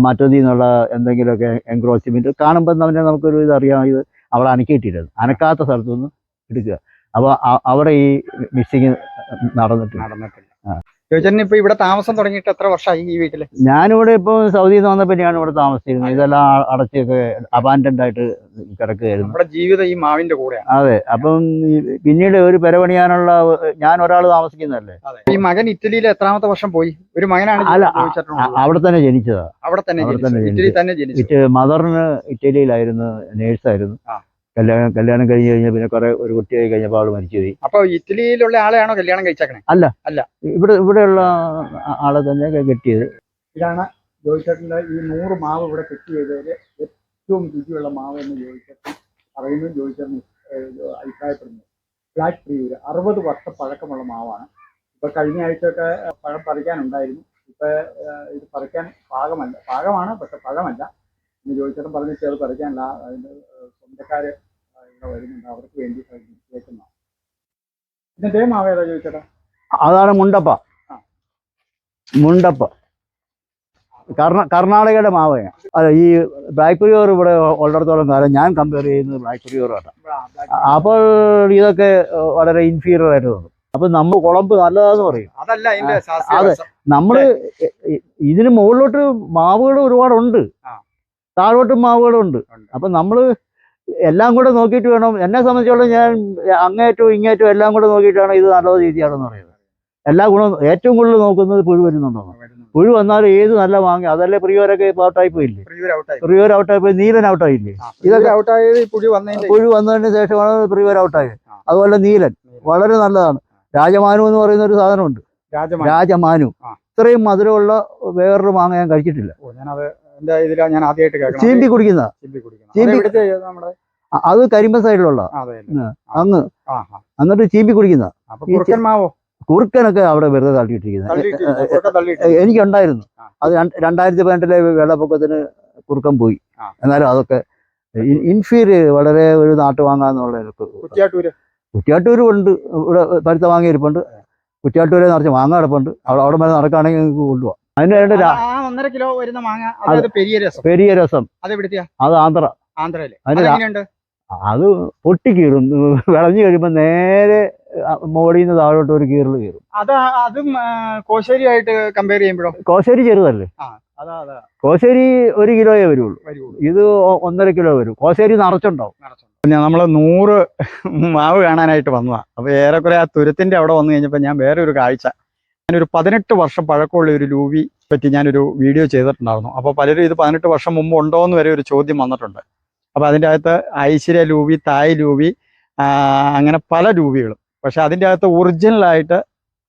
മറ്റതിൽ നിന്നുള്ള എന്തെങ്കിലുമൊക്കെ എൻക്രോച്ച്മെൻറ്റ് കാണുമ്പോൾ തന്നെ നമുക്കൊരു ഇതറിയാം, ഇത് അവിടെ അനക്കിയിട്ടില്ല. അനക്കാത്ത സ്ഥലത്തുനിന്ന് എടുക്കുക. അപ്പോൾ അവിടെ ഈ മിക്സിങ് നടന്നിട്ടില്ല. ചോദിച്ചാൽ ഇപ്പൊ ഇവിടെ താമസം തുടങ്ങിയിട്ട് എത്ര വർഷമായി ഈ വീട്ടില്? ഞാനിവിടെ ഇപ്പോൾ സൗദിയിൽ നിന്ന് വന്നപ്പോൾ ഞാൻ ഇവിടെ താമസിച്ചിരുന്നത്. ഇതെല്ലാം അടച്ചൊക്കെ അബാൻഡന്റ് ആയിട്ട് കിടക്കുകയായിരുന്നു. നമ്മുടെ ജീവിതം ഈ മാവിന്റെ കൂടെയാണ്. അതെ. അപ്പം പിന്നീട് ഒരു പെരപണിയാനുള്ള ഞാൻ ഒരാൾ താമസിക്കുന്നതല്ലേ. ഈ മകൻ ഇറ്റലിയിൽ എത്രാമത്തെ വർഷം പോയി? ഒരു മകനാണ്. അവിടെ തന്നെ ജനിച്ചതാ. അവിടെ തന്നെ ജനിച്ചു. മദറിന് ഇറ്റലിയിലായിരുന്നു, നേഴ്സായിരുന്നു. കല്യാണം കഴിഞ്ഞ് കഴിഞ്ഞാൽ പിന്നെ ഒരു കുട്ടിയായി കഴിഞ്ഞപ്പോൾ അവള് മരിച്ചുപോയി. അപ്പൊ ഇറ്റലിയിലുള്ള ആളെയാണോ കല്യാണം കഴിച്ചേക്കണേ? അല്ല, ഇവിടെയുള്ള ആളെ തന്നെ കെട്ടിയത്. ഇതാണ് ജോയിച്ചേട്ടൻ്റെ ഈ 100 മാവ് ഇവിടെ കെട്ടി ചെയ്തതിൽ ഏറ്റവും രുചിയുള്ള മാവ് എന്ന് ജോയിച്ചേട്ടൻ പറയുന്നു. ജോയിച്ചേട്ടൻ അഭിപ്രായപ്പെടുന്നു. ബ്ലാക്ക് പ്രിയൂര് 60 വർഷം പഴക്കമുള്ള മാവാണ്. ഇപ്പൊ കഴിഞ്ഞ ആഴ്ചയൊക്കെ പഴം പറിക്കാനുണ്ടായിരുന്നു. ഇപ്പൊ ഇത് പറിക്കാൻ പാകമാണ്, പക്ഷെ പഴമല്ല. ഇന്ന് ജോയിച്ചേട്ടൻ പറഞ്ഞിട്ട് അത് പറിക്കാനല്ല, അതിന്റെ സ്വന്തക്കാര് ഇവിടെ വരുന്നുണ്ട്, അവർക്ക് വേണ്ടി കേൾക്കുന്ന. ഇതിന്റെ മാവ് ഏതാ ചോദിച്ചേട്ടാ? അതാണ് മുണ്ടപ്പ. കർണാടകയുടെ മാവയാണ്. അതെ, ഈ ബ്ലാക്ക് പ്രിയൂർ ഇവിടെ ഉള്ളിടത്തോളം കാലം ഞാൻ കമ്പയർ ചെയ്യുന്നത് ബ്ലാക്ക് പ്രിയൂറാണ്. അപ്പോൾ ഇതൊക്കെ വളരെ ഇൻഫീരിയർ ആയിട്ട് തോന്നും. അപ്പൊ നമ്മൾ കുളമ്പ് നല്ലതാന്ന് പറയും. അതെ, നമ്മള് ഇതിന് മുകളിലോട്ട് മാവുകൾ ഒരുപാടുണ്ട്, താഴോട്ടും മാവുകളുണ്ട്. അപ്പം നമ്മൾ എല്ലാം കൂടെ നോക്കിയിട്ട് വേണം. എന്നെ സംബന്ധിച്ചോളം ഞാൻ അങ്ങേറ്റവും ഇങ്ങേറ്റവും എല്ലാം കൂടെ നോക്കിയിട്ടാണ് ഇത് നല്ല രീതിയാണെന്ന് പറയുന്നത്. എല്ലാ ഗുണവും ഏറ്റവും കൂടുതൽ നോക്കുന്നത് പുഴു വരുന്നുണ്ടോ. പുഴു വന്നാൽ ഏത് നല്ല വാങ്ങി, അതല്ലേ പ്രിയൂരൊക്കെ ഇപ്പോൾ ഔട്ടായി പോയില്ലേ. പ്രിയൂർ ഔട്ടായി പോയി, നീലൻ ഔട്ടായില്ലേ. ഇതൊക്കെ പുഴു വന്നതിന് ശേഷമാണ് പ്രിയൂർ ഔട്ടായത്. അതുപോലെ നീലൻ വളരെ നല്ലതാണ്. രാജമാനു എന്ന് പറയുന്ന ഒരു സാധനമുണ്ട്. രാജമാനു ഇത്രയും മധുരമുള്ള വേറൊരു മാങ്ങ ഞാൻ കഴിച്ചിട്ടില്ല. ഓ, ഞാനത് എൻ്റെ ഇതിലാ ഞാൻ ആദ്യമായിട്ട് കേൾക്കണം. ചീമ്പി കുടിക്കുന്ന ചിമ്പി കുടിക്കണം. ചീമ്പി- അത് എവിടുത്തെ നമ്മുടെ അത് കരിമ്പ സൈഡിലുള്ള അതെ അങ്ങ് ആ എന്നിട്ട് ചീമ്പി കുടിക്കുന്ന അപ്പൊ കുറുക്കൻ മാവോ കുറുക്കനൊക്കെ അവിടെ വെറുതെ തള്ളിയിട്ടിരിക്കുന്നത്. തള്ളിയിട്ടിരിക്കുന്നു, കുറുക്കൻ തള്ളിയിട്ടിരിക്കുന്നു. എനിക്കുണ്ടായിരുന്നു. ആ. അത് 2018 വെള്ളപ്പൊക്കത്തിന് കുറുക്കൻ പോയി. ആ. എന്നാലും അതൊക്കെ ഇൻഫീരിയർ വളരെ ഒരു നാട്ടുമാങ്ങ എന്നുള്ള കുറ്റിയാട്ടൂര് കുറ്റിയാട്ടൂര് ഉണ്ട്. ഇവിടെ പരുത്ത മാങ്ങ ഇരിപ്പുണ്ട്. കുറ്റിയാട്ടൂരെ നിറച്ച് മാങ്ങ കിടപ്പുണ്ട്. അവിടെ മേലെ നടക്കുകയാണെങ്കിൽ നിങ്ങൾക്ക് കൊണ്ടുപോകാം. അതിന് വേണ്ട ആ 1.5 കിലോ വരുന്ന മാങ്ങ അതായത് പെരിയ രസം പെരിയ രസം അത് എവിടുത്തെയാ? അത് ആന്ധ്ര. ആന്ധ്രയില്. അതിന് അതെങ്ങനെയുണ്ട്? അത് പൊട്ടിക്കീറും. വിളഞ്ഞു കഴിയുമ്പോൾ നേരെ മോളിൽ നിന്ന് താഴോട്ട് ഒരു കീറൽ കീറും. അതും കോശേരിയായിട്ട് കമ്പയർ ചെയ്യുമ്പോഴോ? കോശേരി ചെറുതല്ലേ. അതാ കോശേരി 1 കിലോയേ വരുള്ളൂ. വരുള്ളൂ. ഇത് 1.5 കിലോ വരും. കോശേരി നിറച്ചുണ്ടാവും. പിന്നെ നമ്മൾ 100 മാവ് കാണാനായിട്ട് വന്നതാ. അപ്പൊ ഏറെക്കുറെ ആ തുരത്തിന്റെ അവിടെ വന്നു കഴിഞ്ഞപ്പോൾ ഞാൻ വേറെ ഒരു കാഴ്ച, ഞാനൊരു 18 വർഷം പഴക്കമുള്ള ഒരു ലൂവി പറ്റി ഞാനൊരു വീഡിയോ ചെയ്തിട്ടുണ്ടായിരുന്നു. അപ്പോൾ പലരും ഇത് 18 വർഷം മുമ്പ് ഉണ്ടോ എന്ന് വരെ ഒരു ചോദ്യം വന്നിട്ടുണ്ട്. അപ്പോൾ അതിൻ്റെ അകത്ത് ഐശ്വര്യ ലൂവി, തായ് ലൂവി, അങ്ങനെ പല ലൂവികളും. പക്ഷെ അതിൻ്റെ അകത്ത് ഒറിജിനലായിട്ട്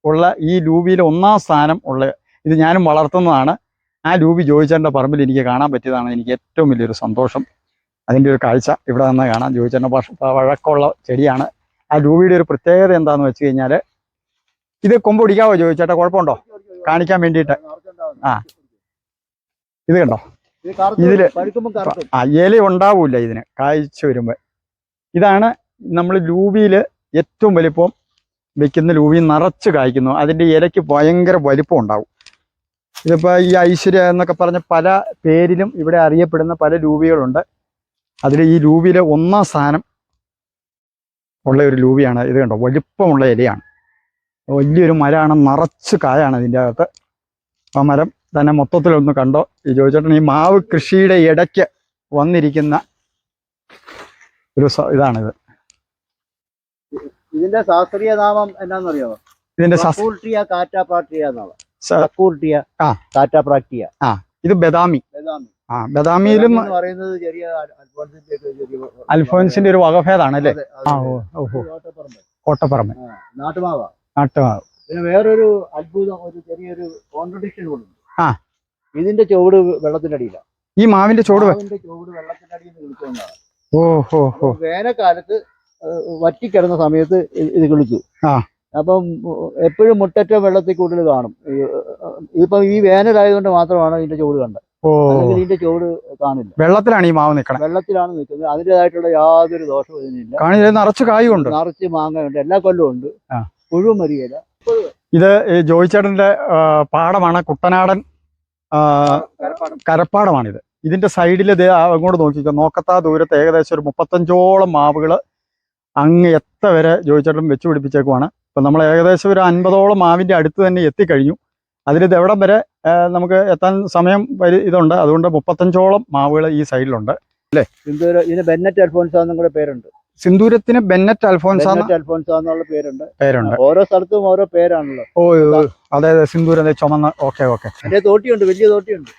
ഉള്ള ഈ ലൂവിയിൽ 1ാം സ്ഥാനം ഉള്ള ഇത് ഞാനും വളർത്തുന്നതാണ്. ആ ലൂവി ജോയിച്ചേട്ടൻ്റെ പറമ്പിൽ എനിക്ക് കാണാൻ പറ്റിയതാണ് എനിക്ക് ഏറ്റവും വലിയൊരു സന്തോഷം. അതിൻ്റെ ഒരു കാഴ്ച ഇവിടെ നിന്ന് കാണാം. ജോയിച്ചേട്ടൻ്റെ വഴക്കമുള്ള ചെടിയാണ്. ആ ലൂവിയുടെ ഒരു പ്രത്യേകത എന്താണെന്ന് വെച്ച് കഴിഞ്ഞാൽ, ഇത് കൊമ്പ് പിടിക്കാവോ ജോയിച്ചേട്ടാ? കുഴപ്പമുണ്ടോ? കാണിക്കാൻ വേണ്ടിയിട്ട്. ആ ഇത് കണ്ടോ, ഇതില് ഇല ഉണ്ടാവൂല ഇതിന് കായ്ച്ച വരുമ്പോൾ. ഇതാണ് നമ്മൾ ലൂവിയിൽ ഏറ്റവും വലിപ്പം വെക്കുന്ന ലൂവി. നിറച്ച് കായ്ക്കുന്നു. അതിൻ്റെ ഇലയ്ക്ക് ഭയങ്കര വലിപ്പം ഉണ്ടാവും. ഇതിപ്പോൾ ഈ ഐശ്വര്യ എന്നൊക്കെ പറഞ്ഞ പല പേരിലും ഇവിടെ അറിയപ്പെടുന്ന പല ലൂവികളുണ്ട്. അതിൽ ഈ ലൂവിയിലെ 1ാം സ്ഥാനം ഉള്ള ഒരു ലൂവിയാണ്. ഇത് കണ്ടോ, വലിപ്പമുള്ള ഇലയാണ്, വലിയൊരു മരമാണ്, നിറച്ച് കായാണ് ഇതിൻ്റെ അകത്ത്. ആ മരം തന്നെ മൊത്തത്തിലൊന്ന് കണ്ടോ. ഈ ജോയിച്ചേട്ടൻ ഈ മാവ് കൃഷിയുടെ ഇടയ്ക്ക് വന്നിരിക്കുന്ന ഒരു ഇതാണിത്. ഇതിന്റെ ശാസ്ത്രീയ നാമം എന്നാന്നറിയാമോ? ഇതിന്റെ ഇത് ബദാമി. ബദാമിയിലും അൽഫോൻസിന്റെ ഒരു വകഭേദമാണ് അല്ലേ? കോട്ടപ്പറമ്പ് നാട്ടുമാവ്. പിന്നെ വേറൊരു അത്ഭുതം, ഒരു ചെറിയൊരു കോൺട്രഡിക്ഷൻ ഉണ്ട്. ഇതിന്റെ ചുവട് വെള്ളത്തിനടിയിലാണ്. ഈ മാവിന്റെ ചുവട് വെള്ളത്തിന്റെ അടിയിൽ നിന്ന് കിളിക്കുന്നതാണ്. ഓഹോ. വേനൽക്കാലത്ത് വറ്റിക്കിടന്ന സമയത്ത് ഇത് കിളിച്ചു. അപ്പം എപ്പോഴും മുട്ടറ്റ വെള്ളത്തിൽ കൂടുതൽ കാണും. ഇപ്പം ഈ വേനലായതുകൊണ്ട് മാത്രമാണ് ഇതിന്റെ ചുവട് കണ്ടത്. അല്ലെങ്കിൽ ഇതിന്റെ ചുവട് കാണില്ല. വെള്ളത്തിലാണ് ഈ മാവ് നിൽക്കുന്നത്. വെള്ളത്തിലാണ് നിൽക്കുന്നത്. അതിൻ്റെതായിട്ടുള്ള യാതൊരു ദോഷവും ഇതിനില്ല. നിറച്ച് കായുണ്ട്, നിറച്ച് മാങ്ങയുണ്ട്, എല്ലാ കൊല്ലവും ഉണ്ട്. പുഴു മരിയല. ഇത് ജോയിച്ചേട്ടന്റെ പാടമാണ്, കുട്ടനാടൻ കരപ്പാടമാണിത്. ഇതിന്റെ സൈഡിൽ അങ്ങോട്ട് നോക്കിക്കോ, നോക്കത്താ ദൂരത്ത് ഏകദേശം ഒരു 35ഓളം മാവുകൾ അങ്ങ് എത്ത വരെ ജോയിച്ചേട്ടൻ വെച്ച് പിടിപ്പിച്ചേക്കുവാണ്. ഇപ്പം നമ്മൾ ഏകദേശം ഒരു 50ഓളം മാവിന്റെ അടുത്ത് തന്നെ എത്തിക്കഴിഞ്ഞു. അതിലിത് എവിടം വരെ നമുക്ക് എത്താൻ സമയം ഇതുണ്ട്. അതുകൊണ്ട് 35ഓളം മാവുകൾ ഈ സൈഡിലുണ്ട് അല്ലേ? ഇതിന് ബെന്നറ്റ് അൽഫോൻസ എന്നുള്ള പേരുണ്ട്. സിന്ദൂരത്തിന് ബെന്നറ്റ് അൽഫോൻസ എന്നുള്ള പേരുണ്ട്. ഓരോ സ്ഥലത്തും ഓരോ പേരാണല്ലോ. അതെ സിന്ദൂരം ചുമന്ന. ഓക്കെ. തോട്ടിയുണ്ട്, വലിയ തോട്ടിയുണ്ട്.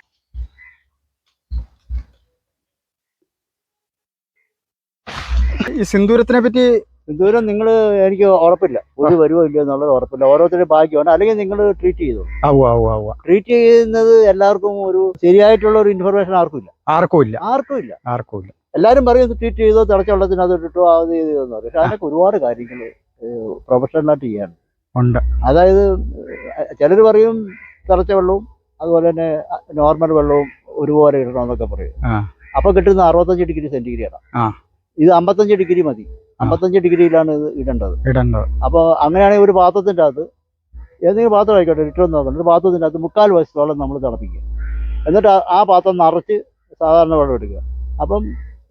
ഈ സിന്ദൂരത്തിനെ പറ്റി നിങ്ങൾ എനിക്ക് ഉറപ്പില്ല, ഒരു വരുവോ ഇല്ലയോ എന്നുള്ളത് ഉറപ്പില്ല. ഓരോരുത്തരുടെ ഭാഗ്യമാണ്. അല്ലെങ്കിൽ നിങ്ങൾ ട്രീറ്റ് ചെയ്തു. ട്രീറ്റ് ചെയ്യുന്നത് എല്ലാവർക്കും ഒരു ശരിയായിട്ടുള്ള ഒരു ഇൻഫർമേഷൻ ആർക്കും ഇല്ല. എല്ലാവരും പറയും ട്രീറ്റ് ചെയ്തോ, തിളച്ച വെള്ളത്തിന് അത് ഇട്ടോ, അത് ചെയ്തോന്ന് പറയും. പക്ഷെ അതിനൊക്കെ ഒരുപാട് കാര്യങ്ങൾ പ്രൊഫഷണലായിട്ട് ചെയ്യാനുണ്ട്. അതായത് ചിലർ പറയും തിളച്ച വെള്ളവും അതുപോലെ തന്നെ നോർമൽ വെള്ളവും ഒരുപോലെ ഇടണമെന്നൊക്കെ പറയും. അപ്പൊ കിട്ടുന്ന 65 ഡിഗ്രി സെന്റിഗ്രേഡാണ്. ഇത് 55 ഡിഗ്രി മതി. 55 ഡിഗ്രിയിലാണ് ഇത് ഇടേണ്ടത്. അപ്പോൾ അങ്ങനെയാണെങ്കിൽ ഒരു പാത്രത്തിൻ്റെ അകത്ത്, ഏതെങ്കിലും പാത്രം ആയിക്കോട്ടെ, ലിറ്ററൊന്നും നോക്കണ്ട, ഒരു പാത്രത്തിൻ്റെ അകത്ത് 3/4 വയസ്സോളം നമ്മൾ തിളപ്പിക്കുക. എന്നിട്ട് ആ പാത്രം നിറച്ച് സാധാരണ വെള്ളം എടുക്കുക. അപ്പം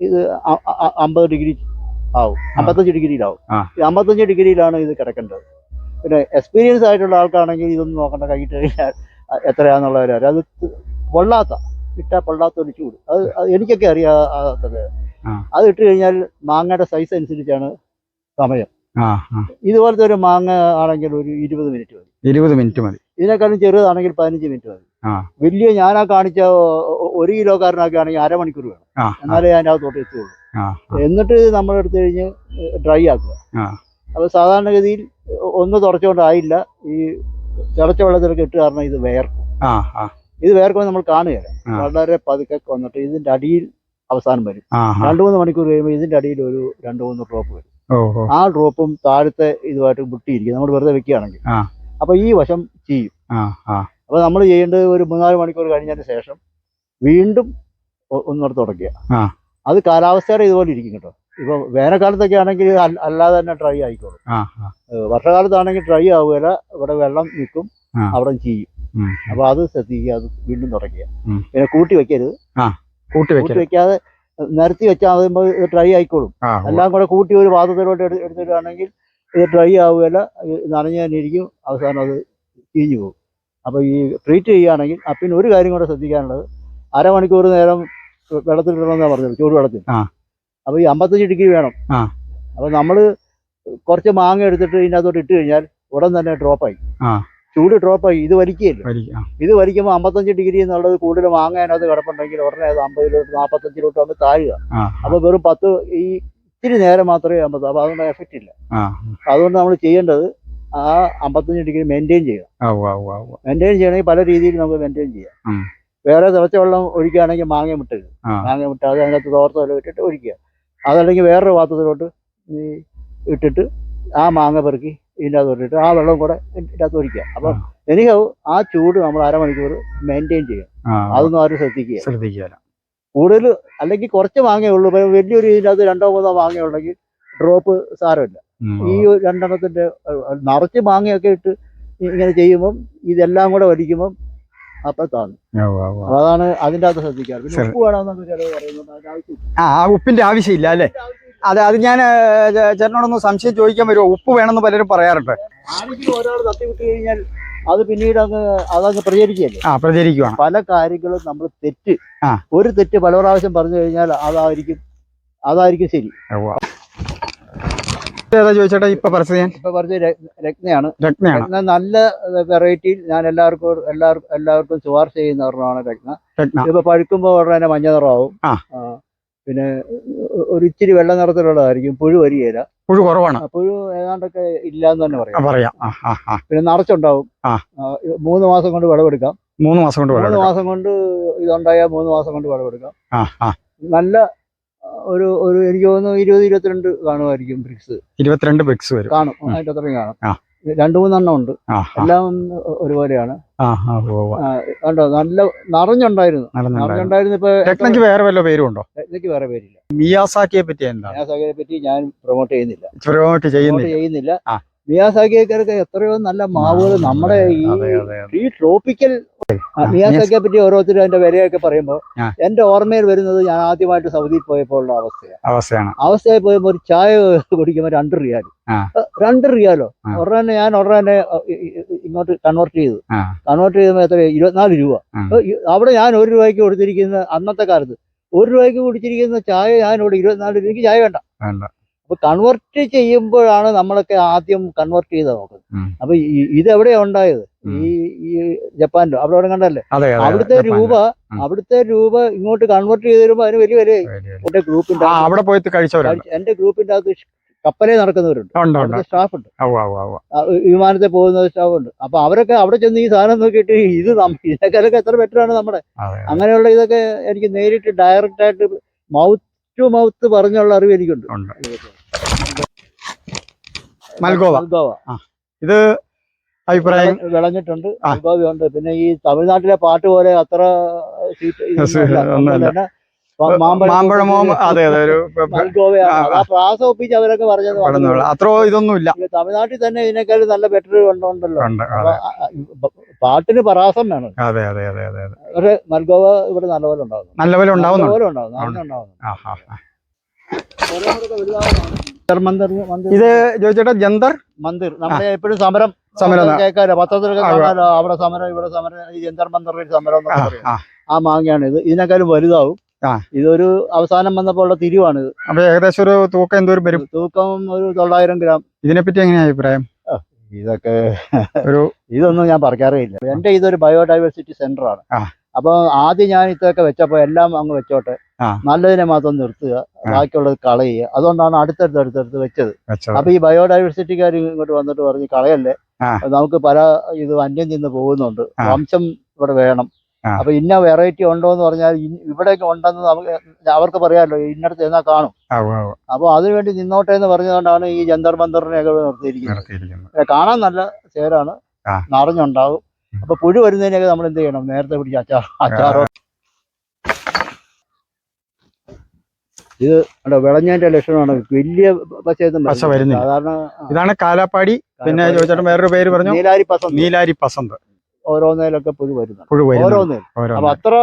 ഇത് 50 ഡിഗ്രി ആവും, 55 ഡിഗ്രിയിലാവും. 55 ഡിഗ്രിയിലാണ് ഇത് കിടക്കേണ്ടത്. പിന്നെ എക്സ്പീരിയൻസ് ആയിട്ടുള്ള ആൾക്കാണെങ്കിൽ ഇതൊന്നും നോക്കണ്ട, കൈയിട്ട് കഴിഞ്ഞാൽ എത്രയാണെന്നുള്ളവരറിയാം. അത് ഇട്ടാൽ പൊള്ളാത്ത ഒരു ചൂട്, അത് എനിക്കൊക്കെ അറിയാത്തത്. അത് ഇട്ട് കഴിഞ്ഞാൽ മാങ്ങയുടെ സൈസ് അനുസരിച്ചാണ് സമയം. ഇതുപോലത്തെ ഒരു മാങ്ങ ആണെങ്കിൽ ഒരു 20 മിനിറ്റ് മതി. ഇതിനേക്കാളും ചെറുതാണെങ്കിൽ 15 മിനിറ്റ് മതി. വലിയ ഞാനാ കാണിച്ച 1 കിലോക്കാരനൊക്കെ ആണെങ്കിൽ അരമണിക്കൂർ വേണം, എന്നാലേ അതിൻ്റെ അകത്തോട്ട് എത്തുള്ളൂ. എന്നിട്ട് നമ്മൾ എടുത്തു കഴിഞ്ഞ് ഡ്രൈ ആക്കുക. അപ്പോൾ സാധാരണഗതിയിൽ ഒന്ന് തുടച്ചുകൊണ്ടായില്ല. ഈ തിളച്ച വെള്ളത്തിലൊക്കെ ഇട്ട് കാരണം ഇത് വേർക്കും. ആ ആ ഇത് വേർക്കുമ്പോൾ നമ്മൾ കാണുകയില്ല. ആ. വളരെ പതുക്കെ വന്നിട്ട് ഇതിന്റെ അടിയിൽ അവസാനം വരും. ആ 2-3 മണിക്കൂർ കഴിയുമ്പോൾ ഇതിന്റെ അടിയിൽ ഒരു 2-3 ഡ്രോപ്പ് വരും. ഓ ആ ഡ്രോപ്പും താഴത്തെ ഇതുമായിട്ട് മുട്ടിയിരിക്കും നമ്മൾ വെറുതെ വെക്കുകയാണെങ്കിൽ. ആ. അപ്പൊ ഈ വശം ചെയ്യും. ആ ആ അപ്പൊ നമ്മൾ ചെയ്യേണ്ടത് ഒരു 3-4 മണിക്കൂർ കഴിഞ്ഞതിന് ശേഷം വീണ്ടും ഒന്നുകൂടെ തുടയ്ക്കുക. ആ. അത് കാലാവസ്ഥയുടെ ഇതുപോലെ ഇരിക്കും കേട്ടോ. ഇപ്പൊ വേനൽക്കാലത്തൊക്കെ ആണെങ്കിൽ അല്ലാതെ തന്നെ ഡ്രൈ ആയിക്കോളും. ആ വർഷകാലത്താണെങ്കിൽ ഡ്രൈ ആവുകയില്ല, ഇവിടെ വെള്ളം നിൽക്കും, ആ. അവിടെ ചെയ്യും. ഉം. അപ്പൊ അത് ശ്രദ്ധിക്കുക, അത് വീണ്ടും തുടയ്ക്കുക. ഉം. പിന്നെ കൂട്ടി വെക്കരുത്. കൂട്ടി കൂട്ടി വെക്കരുത്. വെക്കാതെ നിരത്തി വെച്ചാൽ അതുമ്പോൾ ഇത് ഡ്രൈ ആയിക്കോളും. ആ എല്ലാം കൂടെ കൂട്ടി ഒരു പാത്രത്തിലോട്ട് എടുത്തിട്ടാണെങ്കിൽ ഇത് ഡ്രൈ ആവുകയില്ല, നനഞ്ഞു തന്നെ ഇരിക്കും, അവസാനം അത് ചീഞ്ഞു പോകും. അപ്പോൾ ഈ ട്രീറ്റ് ചെയ്യുകയാണെങ്കിൽ പിന്നെ ഒരു കാര്യം കൂടെ ശ്രദ്ധിക്കാനുള്ളത്, അരമണിക്കൂർ നേരം വെള്ളത്തിലിടണമെന്നാണ് പറഞ്ഞത്, ചൂടുവെള്ളത്തിൽ. ആ. അപ്പോൾ ഈ 55 ഡിഗ്രി വേണം. ആ. അപ്പോൾ നമ്മൾ കുറച്ച് മാങ്ങ എടുത്തിട്ട് ഇതിനകത്തോട്ട് ഇട്ട് കഴിഞ്ഞാൽ ഉടൻ തന്നെ ഡ്രോപ്പായി. ആ. ചൂട് ഡ്രോപ്പായി. ഇത് വലിക്കുകയില്ല. ആ. ഇത് വലിക്കുമ്പോൾ 55 ഡിഗ്രി എന്നുള്ളത് കൂടുതൽ മാങ്ങ അതിനകത്ത് കിടപ്പുണ്ടെങ്കിൽ ഉടനെ അത് 50-ലോട്ട് 45-ലോട്ട് അങ്ങ് താഴുക. ആ. അപ്പോൾ വെറും 10 ഈ ഇത്തിരി നേരം മാത്രമേ 50. അപ്പോൾ അതുകൊണ്ട് എഫക്റ്റ് ഇല്ല. ആ. അതുകൊണ്ട് നമ്മൾ ചെയ്യേണ്ടത് ആ 55 ഡിഗ്രി മെയിൻറ്റെയിൻ ചെയ്യുക. മെയിൻറ്റെയിൻ ചെയ്യണമെങ്കിൽ പല രീതിയിൽ നമുക്ക് മെയിൻറ്റെയിൻ ചെയ്യാം. ഉം. വേറെ തിളച്ച വെള്ളം ഒഴിക്കുകയാണെങ്കിൽ മാങ്ങ മുട്ടരുത്. മാങ്ങ മുട്ടാതെ അതിനകത്ത് തോർത്ത് വല്ലതും ഇട്ടിട്ട് ഒഴിക്കുക. അതല്ലെങ്കിൽ വേറൊരു പാത്രത്തിലോട്ട് ഇട്ടിട്ട് ആ മാങ്ങ പെറുക്കി ഇതിൻ്റെ അകത്ത് ഇട്ടിട്ട് ആ വെള്ളം കൂടെ ഇതിൻ്റെ അകത്ത് ഒഴിക്കുക. അപ്പം എനിക്ക് ആ ചൂട് നമ്മൾ അരമണിക്കൂർ മെയിൻറ്റെയിൻ ചെയ്യും. അതൊന്നും ആരും ശ്രദ്ധിക്കുക. കൂടുതൽ അല്ലെങ്കിൽ കുറച്ച് മാങ്ങയേ ഉള്ളൂ. വലിയൊരു ഇതിൻ്റെ അകത്ത് 2-3 മാങ്ങയുണ്ടെങ്കിൽ ഡ്രോപ്പ് സാരമില്ല. ഈ 2 നിറച്ച് മാങ്ങയൊക്കെ ഇട്ട് ഇങ്ങനെ ചെയ്യുമ്പം ഇതെല്ലാം കൂടെ വലിക്കുമ്പം അപ്പം താന്നു. അതാണ് അതിൻ്റെ അകത്ത് ശ്രദ്ധിക്കാറ്. പിന്നെ ഉപ്പ് വേണമെന്നൊക്കെ ചിലവ് പറയുന്നുണ്ട്. അതിൻ്റെ ആവശ്യമില്ല. ആ ഉപ്പിന്റെ ആവശ്യമില്ല അല്ലേ? അത് ഞാൻ ചേട്ടനോടൊന്ന് സംശയം ചോദിക്കാൻ വരുമോ? ഉപ്പ് വേണമെന്ന് പലരും പറയാറുണ്ട്. ആരെങ്കിലും ഒരാൾ തട്ടിവിട്ട് കഴിഞ്ഞാൽ അത് പിന്നീട് അതങ്ങ് പ്രചരിക്കുകയല്ലേ? പ്രചരിക്കുവാണ്. പല കാര്യങ്ങളും നമ്മൾ തെറ്റ്, ആ. ഒരു തെറ്റ് പല പ്രാവശ്യം പറഞ്ഞു കഴിഞ്ഞാൽ അതായിരിക്കും ശരി. ഏതാ ചോദിച്ചേട്ടാ ഇപ്പൊ പറഞ്ഞ രത്നയാണ്. രത്നയാണ്. രത്ന നല്ല വെറൈറ്റിയിൽ ഞാൻ എല്ലാവർക്കും ശുപാർശ ചെയ്യുന്ന ഒരെണ്ണമാണ് രത്ന. ഇപ്പൊ പഴുക്കുമ്പോൾ ഉടനെ തന്നെ മഞ്ഞ നിറമാവും. പിന്നെ ഒരു ഇച്ചിരി വെള്ള നിറത്തിലുള്ളതായിരിക്കും. പുഴു വരികയില്ല. പുഴു കുറവാണ്. പുഴു ഏതാണ്ടൊക്കെ ഇല്ലാന്ന് തന്നെ പറയാം. പിന്നെ നിറച്ചുണ്ടാവും. 3 മാസം കൊണ്ട് വിളവെടുക്കാം. 3 മാസം കൊണ്ട് 3 മാസം കൊണ്ട് ഇതുണ്ടായാൽ 3 മാസം കൊണ്ട് വിളവെടുക്കാം. നല്ല ഒരു എനിക്ക് തോന്നുന്നു 20-22 കാണുമായിരിക്കും ബ്രിക്സ്. 22 ബ്രിക്സ് വരും കാണും. അതിന്റെ അത്രയും കാണും. 2-3 എണ്ണം ഉണ്ട്. എല്ലാം ഒരുപോലെയാണ്. കണ്ടോ, നല്ല നിറഞ്ഞുണ്ടായിരുന്നു. ഇപ്പൊ വേറെ വല്ല പേരും ഉണ്ടോ? രത്നയ്ക്ക് വേറെ പേരില്ല. മിയാസാക്കിയെ പറ്റി എന്താ? മിയാസാക്കിയെ പറ്റി ഞാൻ പ്രൊമോട്ട് ചെയ്യുന്നില്ല. ചെയ്യുന്നില്ല. മിയാസാക്കിയൊക്കെ എത്രയോ നല്ല മാവുകൾ നമ്മുടെ ഈ ട്രോപ്പിക്കൽ മിയാസാക്കിയെ പറ്റി ഓരോരുത്തരും അതിന്റെ വിലയൊക്കെ പറയുമ്പോൾ എന്റെ ഓർമ്മയിൽ വരുന്നത് ഞാൻ ആദ്യമായിട്ട് സൗദിയിൽ പോയപ്പോഴുള്ള അവസ്ഥയായി പോയപ്പോൾ ഒരു ചായ കുടിക്കുമ്പോൾ 2 റിയാൽ. 2 റിയാലോ? ഉടനെ ഇങ്ങോട്ട് കൺവേർട്ട് ചെയ്തപ്പോൾ എത്ര? 24 രൂപ. അവിടെ ഞാൻ 1 രൂപയ്ക്ക് കൊടുത്തിരിക്കുന്ന, അന്നത്തെ കാലത്ത് 1 രൂപയ്ക്ക് കുടിച്ചിരിക്കുന്ന ചായ ഞാനിവിടെ 24 രൂപയ്ക്ക് ചായ വേണ്ട. അപ്പൊ കൺവേർട്ട് ചെയ്യുമ്പോഴാണ് നമ്മളൊക്കെ ആദ്യം കൺവേർട്ട് ചെയ്ത് നോക്കുന്നത്. അപ്പൊ ഇതെവിടെയാ ഉണ്ടായത്? ഈ ജപ്പാനിലോ അവിടെ കണ്ടല്ലേ? അവിടുത്തെ രൂപ ഇങ്ങോട്ട് കൺവേർട്ട് ചെയ്ത് വരുമ്പോ അതിന് വലിയ വിലയായി. എന്റെ ഗ്രൂപ്പിന്റെ അകത്ത് കപ്പലേ നടക്കുന്നവരുണ്ട്, സ്റ്റാഫ് ഉണ്ട്, വിമാനത്തിൽ പോകുന്ന സ്റ്റാഫ് ഉണ്ട്. അപ്പൊ അവരൊക്കെ അവിടെ ചെന്ന് ഈ സാധനം നോക്കിയിട്ട് ഇതിനേക്കാളൊക്കെ എത്ര ബെറ്റർ ആണ് നമ്മുടെ. അങ്ങനെയുള്ള ഇതൊക്കെ എനിക്ക് നേരിട്ട് ഡയറക്റ്റ് ആയിട്ട് മൗത്ത് ടു മൗത്ത് പറഞ്ഞുള്ള അറിവ് എനിക്കുണ്ട്. മൽഗോവ ഇത് അഭിപ്രായം വിളഞ്ഞിട്ടുണ്ട്. മൽഗോവയുണ്ട്. പിന്നെ ഈ തമിഴ്നാട്ടിലെ പാട്ട് പോലെ അത്ര മാമ്പഴമോ പ്രാസ ഒപ്പിച്ച് അവരൊക്കെ പറഞ്ഞത് അത്ര ഇതൊന്നുമില്ല. തമിഴ്നാട്ടിൽ തന്നെ ഇതിനേക്കാളും നല്ല ബെറ്റർ ഉണ്ടല്ലോ. പാട്ടിന് പറാസം വേണം. പക്ഷെ മൽഗോവ ഇവിടെ നല്ലപോലെ ഉണ്ടാവുന്നു. ഇത് ചോദിച്ചേട്ടാ ജന്തർ മന്ദിർ നമ്മുടെ എപ്പോഴും സമരം കേൾക്കാലോ, പത്രത്തിലൊക്കെ കാണാലോ. അവിടെ സമരം, ഇവിടെ സമരം. ഈ ജന്തർ മന്ദിറിൽ സമരം എന്നൊക്കെ പറയും. ആ മാങ്ങയാണ് ഇത്. ഇതിനേക്കാളും വലുതാവും. ഇതൊരു അവസാനം വന്നപ്പോൾ ഉള്ള തിരിവാണിത്. അപ്പൊ ഏകദേശം ഒരു തൂക്കം എന്തോരം വരും? തൂക്കം ഒരു 900 ഗ്രാം. ഇതിനെപ്പറ്റി എങ്ങനെയാ അഭിപ്രായം? ഇതൊക്കെ ഇതൊന്നും ഞാൻ പറയാറില്ല. എന്റെ ഇതൊരു ബയോഡൈവേഴ്സിറ്റി സെന്റർ ആണ്. അപ്പൊ ആദ്യം ഞാൻ ഇതൊക്കെ വെച്ചപ്പോ എല്ലാം അങ്ങ് വെച്ചോട്ടെ, നല്ലതിനെ മാത്രം നിർത്തുക, ബാക്കിയുള്ളത് കളയുക. അതുകൊണ്ടാണ് അടുത്തടുത്ത് വെച്ചത്. അപ്പൊ ഈ ബയോഡൈവേഴ്സിറ്റിക്കാർ ഇങ്ങോട്ട് വന്നിട്ട് പറഞ്ഞ് കളയല്ലേ, ആ. നമുക്ക് പല ഇത് അന്യം നിന്ന് പോകുന്നുണ്ട്, ആ. വംശം ഇവിടെ വേണം. ആ. അപ്പൊ ഇന്ന വെറൈറ്റി ഉണ്ടോ എന്ന് പറഞ്ഞാൽ ഇവിടെയൊക്കെ ഉണ്ടെന്ന് അവർക്ക് പറയാമല്ലോ, ഇന്നടത്ത് ചെന്നാൽ കാണും. അപ്പോൾ അതിനുവേണ്ടി നിന്നോട്ടെ എന്ന് പറഞ്ഞുകൊണ്ടാണ് ഈ ജന്തർ മന്ദറിനെയൊക്കെ നിർത്തിയിരിക്കുന്നത്. കാണാൻ നല്ല ചേരാണ്, ആ. നിറഞ്ഞുണ്ടാകും. അപ്പൊ പുഴു വരുന്നതിനൊക്കെ നമ്മൾ എന്ത് ചെയ്യണം, നേരത്തെ പിടിച്ച് അച്ചാറോ. ഇത് വിളഞ്ഞതിന്റെ ലക്ഷണമാണ്, വലിയ പച്ചയൊന്നും പച്ച വരുന്നില്ല. സാധാരണ. ഇതാണ് കാലാപ്പാടി. പിന്നെ ചോദിച്ചാൽ വേറൊരു പേര് പറഞ്ഞു, നീലാരി പസന്ത്. ഓരോന്നേലൊക്കെ പുഴു വരുന്നുണ്ട്, ഓരോന്നേലും. അപ്പൊ അത്ര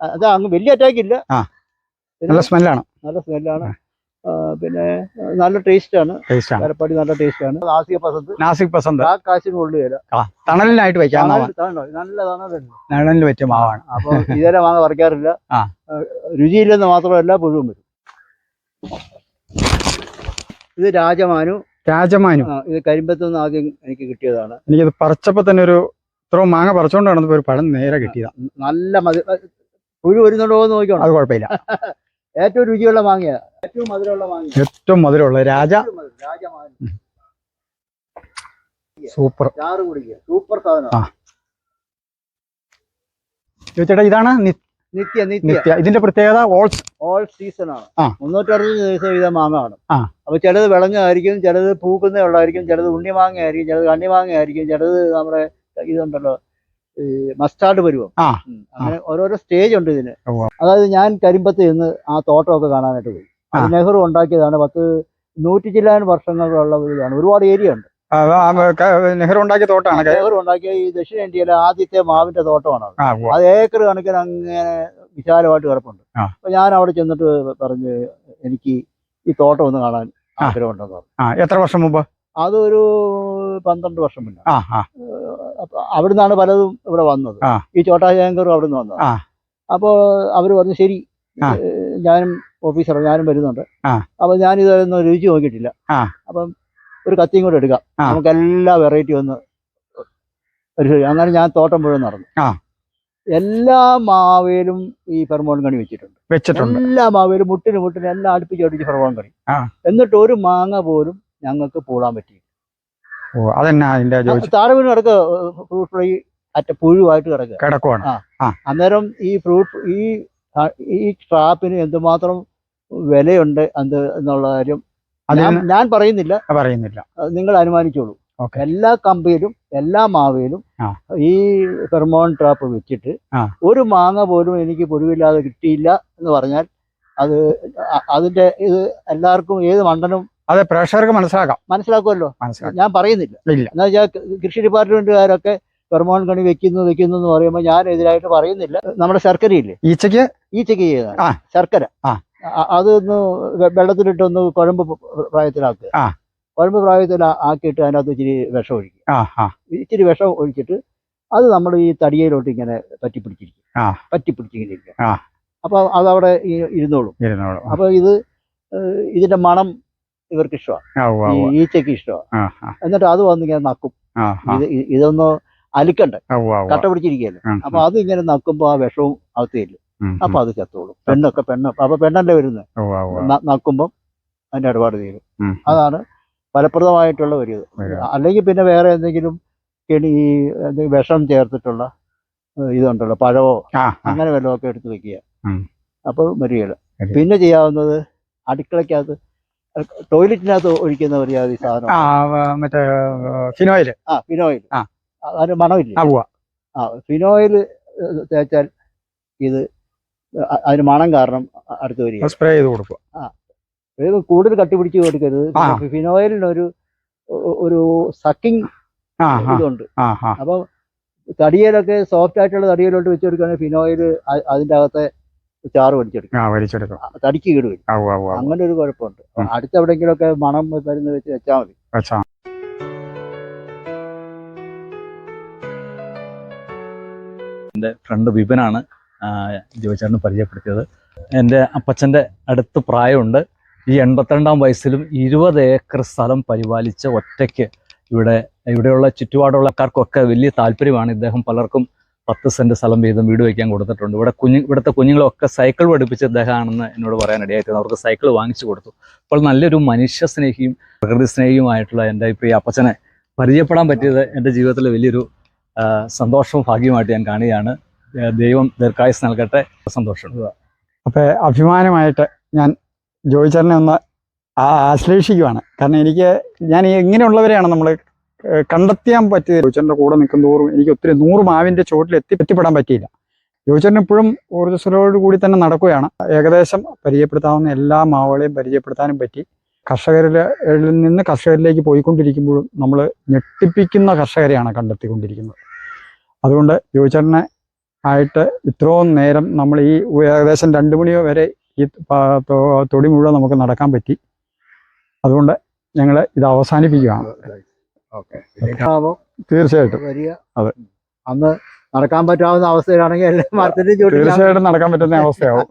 അത് അങ്ങ് വലിയ അറ്റാക്ക് ഇല്ല. നല്ല സ്മെല്ലാണ്. നല്ല സ്മെല്ലാണ്. പിന്നെ നല്ല ടേസ്റ്റാണ്. കാലപ്പാടി നല്ല ടേസ്റ്റാണ്. നാസിക് പസന്ത് കാശിന് കൊള്ളുകയില്ല, തണലിനായിട്ട് വെക്കാം. നല്ല തണലിന് പറ്റിയ മാവാണ്. അപ്പൊ ഇതേലെ മാങ്ങ പറിക്കാറില്ല. രുചിയില്ലെന്ന് മാത്രമല്ല പുഴുവും വരും. ഇത് രാജമാനു. ഇത് കരിമ്പത്ത് നിന്ന് ആദ്യം എനിക്ക് കിട്ടിയതാണ്. എനിക്കിത് പറിച്ചപ്പോ തന്നെ ഇത്ര മാങ്ങ പറിച്ചോണ്ട് നടന്നപ്പോ ഒരു പഴം നേരെ കിട്ടിയതാ. നല്ല പുഴു വരുന്നുണ്ടോ എന്ന് നോക്കണം, അത് കുഴപ്പമില്ല. ഏറ്റവും രുചിയുള്ള മാങ്ങയാ, ഏറ്റവും മധുരമുള്ള മാങ്ങ, ഏറ്റവും മധുരമുള്ള രാജമാനു. സൂപ്പർ. ചാറ് കുടിക്കുക, സൂപ്പർ സാധനം. ചേട്ടാ ഇതാണ് നിത്യ. ഇതിന്റെ പ്രത്യേകത ഓൾ സീസൺ ആണ്. 360 ദിവസം വീതം മാങ്ങ ആണ്. അപ്പൊ ചിലത് വിളഞ്ഞായിരിക്കും, ചിലത് പൂക്കുന്നേ ഉള്ളായിരിക്കും, ചിലത് ഉണ്ണിമാങ്ങ ആയിരിക്കും, ചിലത് കണ്ണിമാങ്ങ ആയിരിക്കും, ചിലത് നമ്മുടെ ഇതുണ്ടല്ലോ മസ്റ്റാർഡ് പരുവം. അങ്ങനെ ഓരോരോ സ്റ്റേജ് ഉണ്ട് ഇതിന്. അതായത് ഞാൻ കരിമ്പത്ത് നിന്ന് ആ തോട്ടമൊക്കെ കാണാനായിട്ട് പോയി. നെഹ്റു ഉണ്ടാക്കിയതാണ്. 100 ചില്ലാൻ വർഷങ്ങളുള്ള ഇതാണ്. ഒരുപാട് ഏരിയ ഉണ്ട്. നെഹ്റു ഉണ്ടാക്കിയ തോട്ടമാണ്. നെഹ്റു ഉണ്ടാക്കിയ ഈ ദക്ഷിണേന്ത്യയിലെ ആദ്യത്തെ മാവിന്റെ തോട്ടമാണ്. അത് ഏക്കർ കണക്കിന് അങ്ങനെ വിശാലമായിട്ട് കിടപ്പുണ്ട്. അപ്പൊ ഞാൻ അവിടെ ചെന്നിട്ട് പറഞ്ഞ് എനിക്ക് ഈ തോട്ടം ഒന്ന് കാണാൻ ആഗ്രഹമുണ്ടെന്ന് പറഞ്ഞു. എത്ര വർഷം മുമ്പ്? അതൊരു 12 വർഷം മുന്നേ. അവിടുന്നാണ് പലതും ഇവിടെ വന്നത്. ഈ ചോട്ടാശങ്കറും അവിടുന്ന് വന്നത്. അപ്പോൾ അവർ പറഞ്ഞു ശരി, ഞാനും ഓഫീസർ, ഞാനും വരുന്നുണ്ട്. അപ്പൊ ഞാനിതൊന്നും രുചി നോക്കിയിട്ടില്ല. അപ്പം ഒരു കത്തിയും കൂടെ എടുക്കാം, നമുക്ക് എല്ലാ വെറൈറ്റി ഒന്ന് അങ്ങനെ ഞാൻ തോട്ടം മുഴുവൻ നടന്നു. എല്ലാ മാവേലും ഈ ഫെർമോൺ കണി വെച്ചിട്ടുണ്ട്. എല്ലാ മാവേലും മുട്ടിന് എല്ലാം അടുപ്പിച്ച് ഫെർമോൺ കണി. എന്നിട്ട് ഒരു മാങ്ങ പോലും ഞങ്ങൾക്ക് പൂളാൻ പറ്റി. താഴെ വീണ് കിടക്കുക, ഫ്രൂട്ട് ഫ്ലൈ പുഴുവായിട്ട് കിടക്കുവാണ്. അന്നേരം ഈ ഈ ട്രാപ്പിന് എന്തുമാത്രം വിലയുണ്ട് എന്നുള്ള കാര്യം ഞാൻ പറയുന്നില്ല, നിങ്ങൾ അനുമാനിച്ചോളൂ. എല്ലാ കമ്പിയിലും എല്ലാ മാവേലും ഈ ഫെർമോൺ ട്രാപ്പ് വെച്ചിട്ട് ഒരു മാങ്ങ പോലും എനിക്ക് പുഴുവില്ലാതെ കിട്ടിയില്ല എന്ന് പറഞ്ഞാൽ അതിന്റെ ഇത് എല്ലാവർക്കും, ഏത് മണ്ടനും അതെ പ്രേക്ഷകർക്ക് മനസ്സിലാക്കുമല്ലോ. ഞാൻ പറയുന്നില്ല. എന്താ വെച്ചാൽ കൃഷി ഡിപ്പാർട്ട്മെന്റുകാരൊക്കെ ഫെർമോൺ കണി വെക്കുന്നു എന്ന് പറയുമ്പോൾ ഞാൻ എതിരായിട്ട് പറയുന്നില്ല. നമ്മുടെ ശർക്കരയില്ലേ, ഈച്ചയ്ക്ക് ചെയ്ത ശർക്കര, അതൊന്ന് വെള്ളത്തിലിട്ടൊന്ന് കുഴമ്പ് പ്രായത്തിലാക്കുക. കുഴമ്പ് പ്രായത്തിലാക്കിയിട്ട് അതിനകത്ത് ഇച്ചിരി വിഷം ഒഴിക്കുക. ഇച്ചിരി വിഷം ഒഴിച്ചിട്ട് അത് നമ്മൾ ഈ തടിയയിലോട്ട് ഇങ്ങനെ പറ്റിപ്പിടിച്ചിങ്ങനെ ഇരിക്കുക. അപ്പൊ അതവിടെ ഇരുന്നോളും. അപ്പൊ ഇതിന്റെ മണം ഇവർക്ക് ഇഷ്ടമാണ്, ഈ ഈച്ചയ്ക്ക് ഇഷ്ടമാണ്. എന്നിട്ട് അത് വന്ന് ഇങ്ങനെ നക്കും. ഇതൊന്ന് അലിക്കണ്ടേ, കട്ട പിടിച്ചിരിക്കുകയല്ലേ. അപ്പൊ അത് ഇങ്ങനെ നക്കുമ്പോ ആ വിഷവും അകത്തേലും. അപ്പൊ അത് ചത്തോളും. അപ്പൊ പെണ്ണല്ലേ വരുന്നത്, നക്കുമ്പം അതിന്റെ ഇടപാട് തീരും. അതാണ് ഫലപ്രദമായിട്ടുള്ള ഒരു ഇത്. അല്ലെങ്കിൽ പിന്നെ വേറെ എന്തെങ്കിലും വിഷം ചേർത്തിട്ടുള്ള ഇതുണ്ടല്ലോ, പഴവോ അങ്ങനെ വല്ലതൊക്കെ എടുത്ത് വെക്കുക. അപ്പൊ വരികയില്ല. പിന്നെ ചെയ്യാവുന്നത് അടുക്കളക്കകത്ത് ടോയ്ലറ്റിനകത്ത് ഒഴിക്കുന്ന ഒരു ജാതി സാധനം, മറ്റേ ഫിനോയിൽ. അതിന് മണമില്ല. ഫിനോയിൽ തേച്ചാൽ ഇത് അതിന് മണം കാരണം അടുത്ത് വരിക. സ്പ്രേ ചെയ്ത് കൊടുക്കുക. കൂടുതൽ കട്ടിപിടിച്ച് കൊടുക്കരുത്. ഫിനോയിലിനൊരു സക്കിങ് ഇതുണ്ട്. അപ്പൊ തടിയിലൊക്കെ സോഫ്റ്റ് ആയിട്ടുള്ള തടിയിലോട്ട് വെച്ച് കൊടുക്കുകയാണെങ്കിൽ ഫിനോയിൽ അതിന്റെ അകത്തെ ചാറ് വലിച്ചെടുക്കും, തടിക്ക് കേട് വരും. അങ്ങനെ ഒരു കുഴപ്പമുണ്ട്. അടുത്തെവിടെയെങ്കിലുമൊക്കെ മണം വരുന്ന വെച്ച് വെച്ചാൽ മതി. എൻ്റെ ഫ്രണ്ട് വിപിനാണ് ജോയിച്ചേട്ടന് പരിചയപ്പെടുത്തിയത്. എൻ്റെ അപ്പച്ചൻ്റെ അടുത്ത് പ്രായമുണ്ട്. ഈ 82-ാം വയസ്സിലും 20 ഏക്കർ സ്ഥലം പരിപാലിച്ച് ഒറ്റയ്ക്ക് ഇവിടെയുള്ള ചുറ്റുപാടുള്ളക്കാർക്കൊക്കെ വലിയ താല്പര്യമാണ്. ഇദ്ദേഹം പലർക്കും 10 സെന്റ് സ്ഥലം വീതം വീട് വയ്ക്കാൻ കൊടുത്തിട്ടുണ്ട്. ഇവിടുത്തെ കുഞ്ഞുങ്ങളൊക്കെ സൈക്കിൾ പഠിപ്പിച്ച് ഇദ്ദേഹമാണെന്ന് എന്നോട് പറയാനിടയായിട്ടുണ്ട്. അവർക്ക് സൈക്കിൾ വാങ്ങിച്ചു കൊടുത്തു. അപ്പോൾ നല്ലൊരു മനുഷ്യ സ്നേഹിയും പ്രകൃതി സ്നേഹിയുമായിട്ടുള്ള എൻ്റെ ഇപ്പോൾ ഈ അപ്പച്ചനെ പരിചയപ്പെടാൻ പറ്റിയത് എൻ്റെ ജീവിതത്തിലെ വലിയൊരു സന്തോഷവും ഭാഗ്യമായിട്ട് ഞാൻ കാണുകയാണ്. ദൈവം ദീർഘായുസ് നൽകട്ടെ. സന്തോഷമുണ്ട്. അപ്പോൾ അഭിമാനമായിട്ട് ഞാൻ ജോയിച്ചറിനെ ഒന്ന് ആശ്ലേഷിക്കുവാണ്. കാരണം ഞാൻ ഇങ്ങനെയുള്ളവരെയാണ് നമ്മൾ കണ്ടെത്തിയാൻ പറ്റിയത്. ജോയിച്ചറിൻ്റെ കൂടെ നിൽക്കും തോറും എനിക്ക് ഒത്തിരി 100 മാവിൻ്റെ ചോട്ടിൽ എത്തിപ്പെടാൻ പറ്റിയില്ല. ജോയിച്ചറിന് ഇപ്പോഴും ഊർജ്ജസ്വലോട് കൂടി തന്നെ നടക്കുകയാണ്. ഏകദേശം പരിചയപ്പെടുത്താവുന്ന എല്ലാ മാവുകളെയും പരിചയപ്പെടുത്താനും പറ്റി. കർഷകരിൽ നിന്ന് കർഷകരിലേക്ക് പോയിക്കൊണ്ടിരിക്കുമ്പോഴും നമ്മൾ ഞെട്ടിപ്പിക്കുന്ന കർഷകരെയാണ് കണ്ടെത്തിക്കൊണ്ടിരിക്കുന്നത്. അതുകൊണ്ട് ജോയിച്ചറിനെ ആയിട്ട് ഇത്രയും നേരം നമ്മൾ ഈ ഏകദേശം 2 മണി വരെ ഈ തൊടി മുഴുവൻ നമുക്ക് നടക്കാൻ പറ്റി. അതുകൊണ്ട് ഞങ്ങൾ ഇത് അവസാനിപ്പിക്കുകയാണ്. തീർച്ചയായിട്ടും അതെ, അന്ന് നടക്കാൻ പറ്റാവുന്ന അവസ്ഥയിലാണെങ്കിൽ എല്ലാ മരത്തിന്റെയും ചോട്ടിൽ തീർച്ചയായിട്ടും നടക്കാൻ പറ്റുന്ന അവസ്ഥയാവും.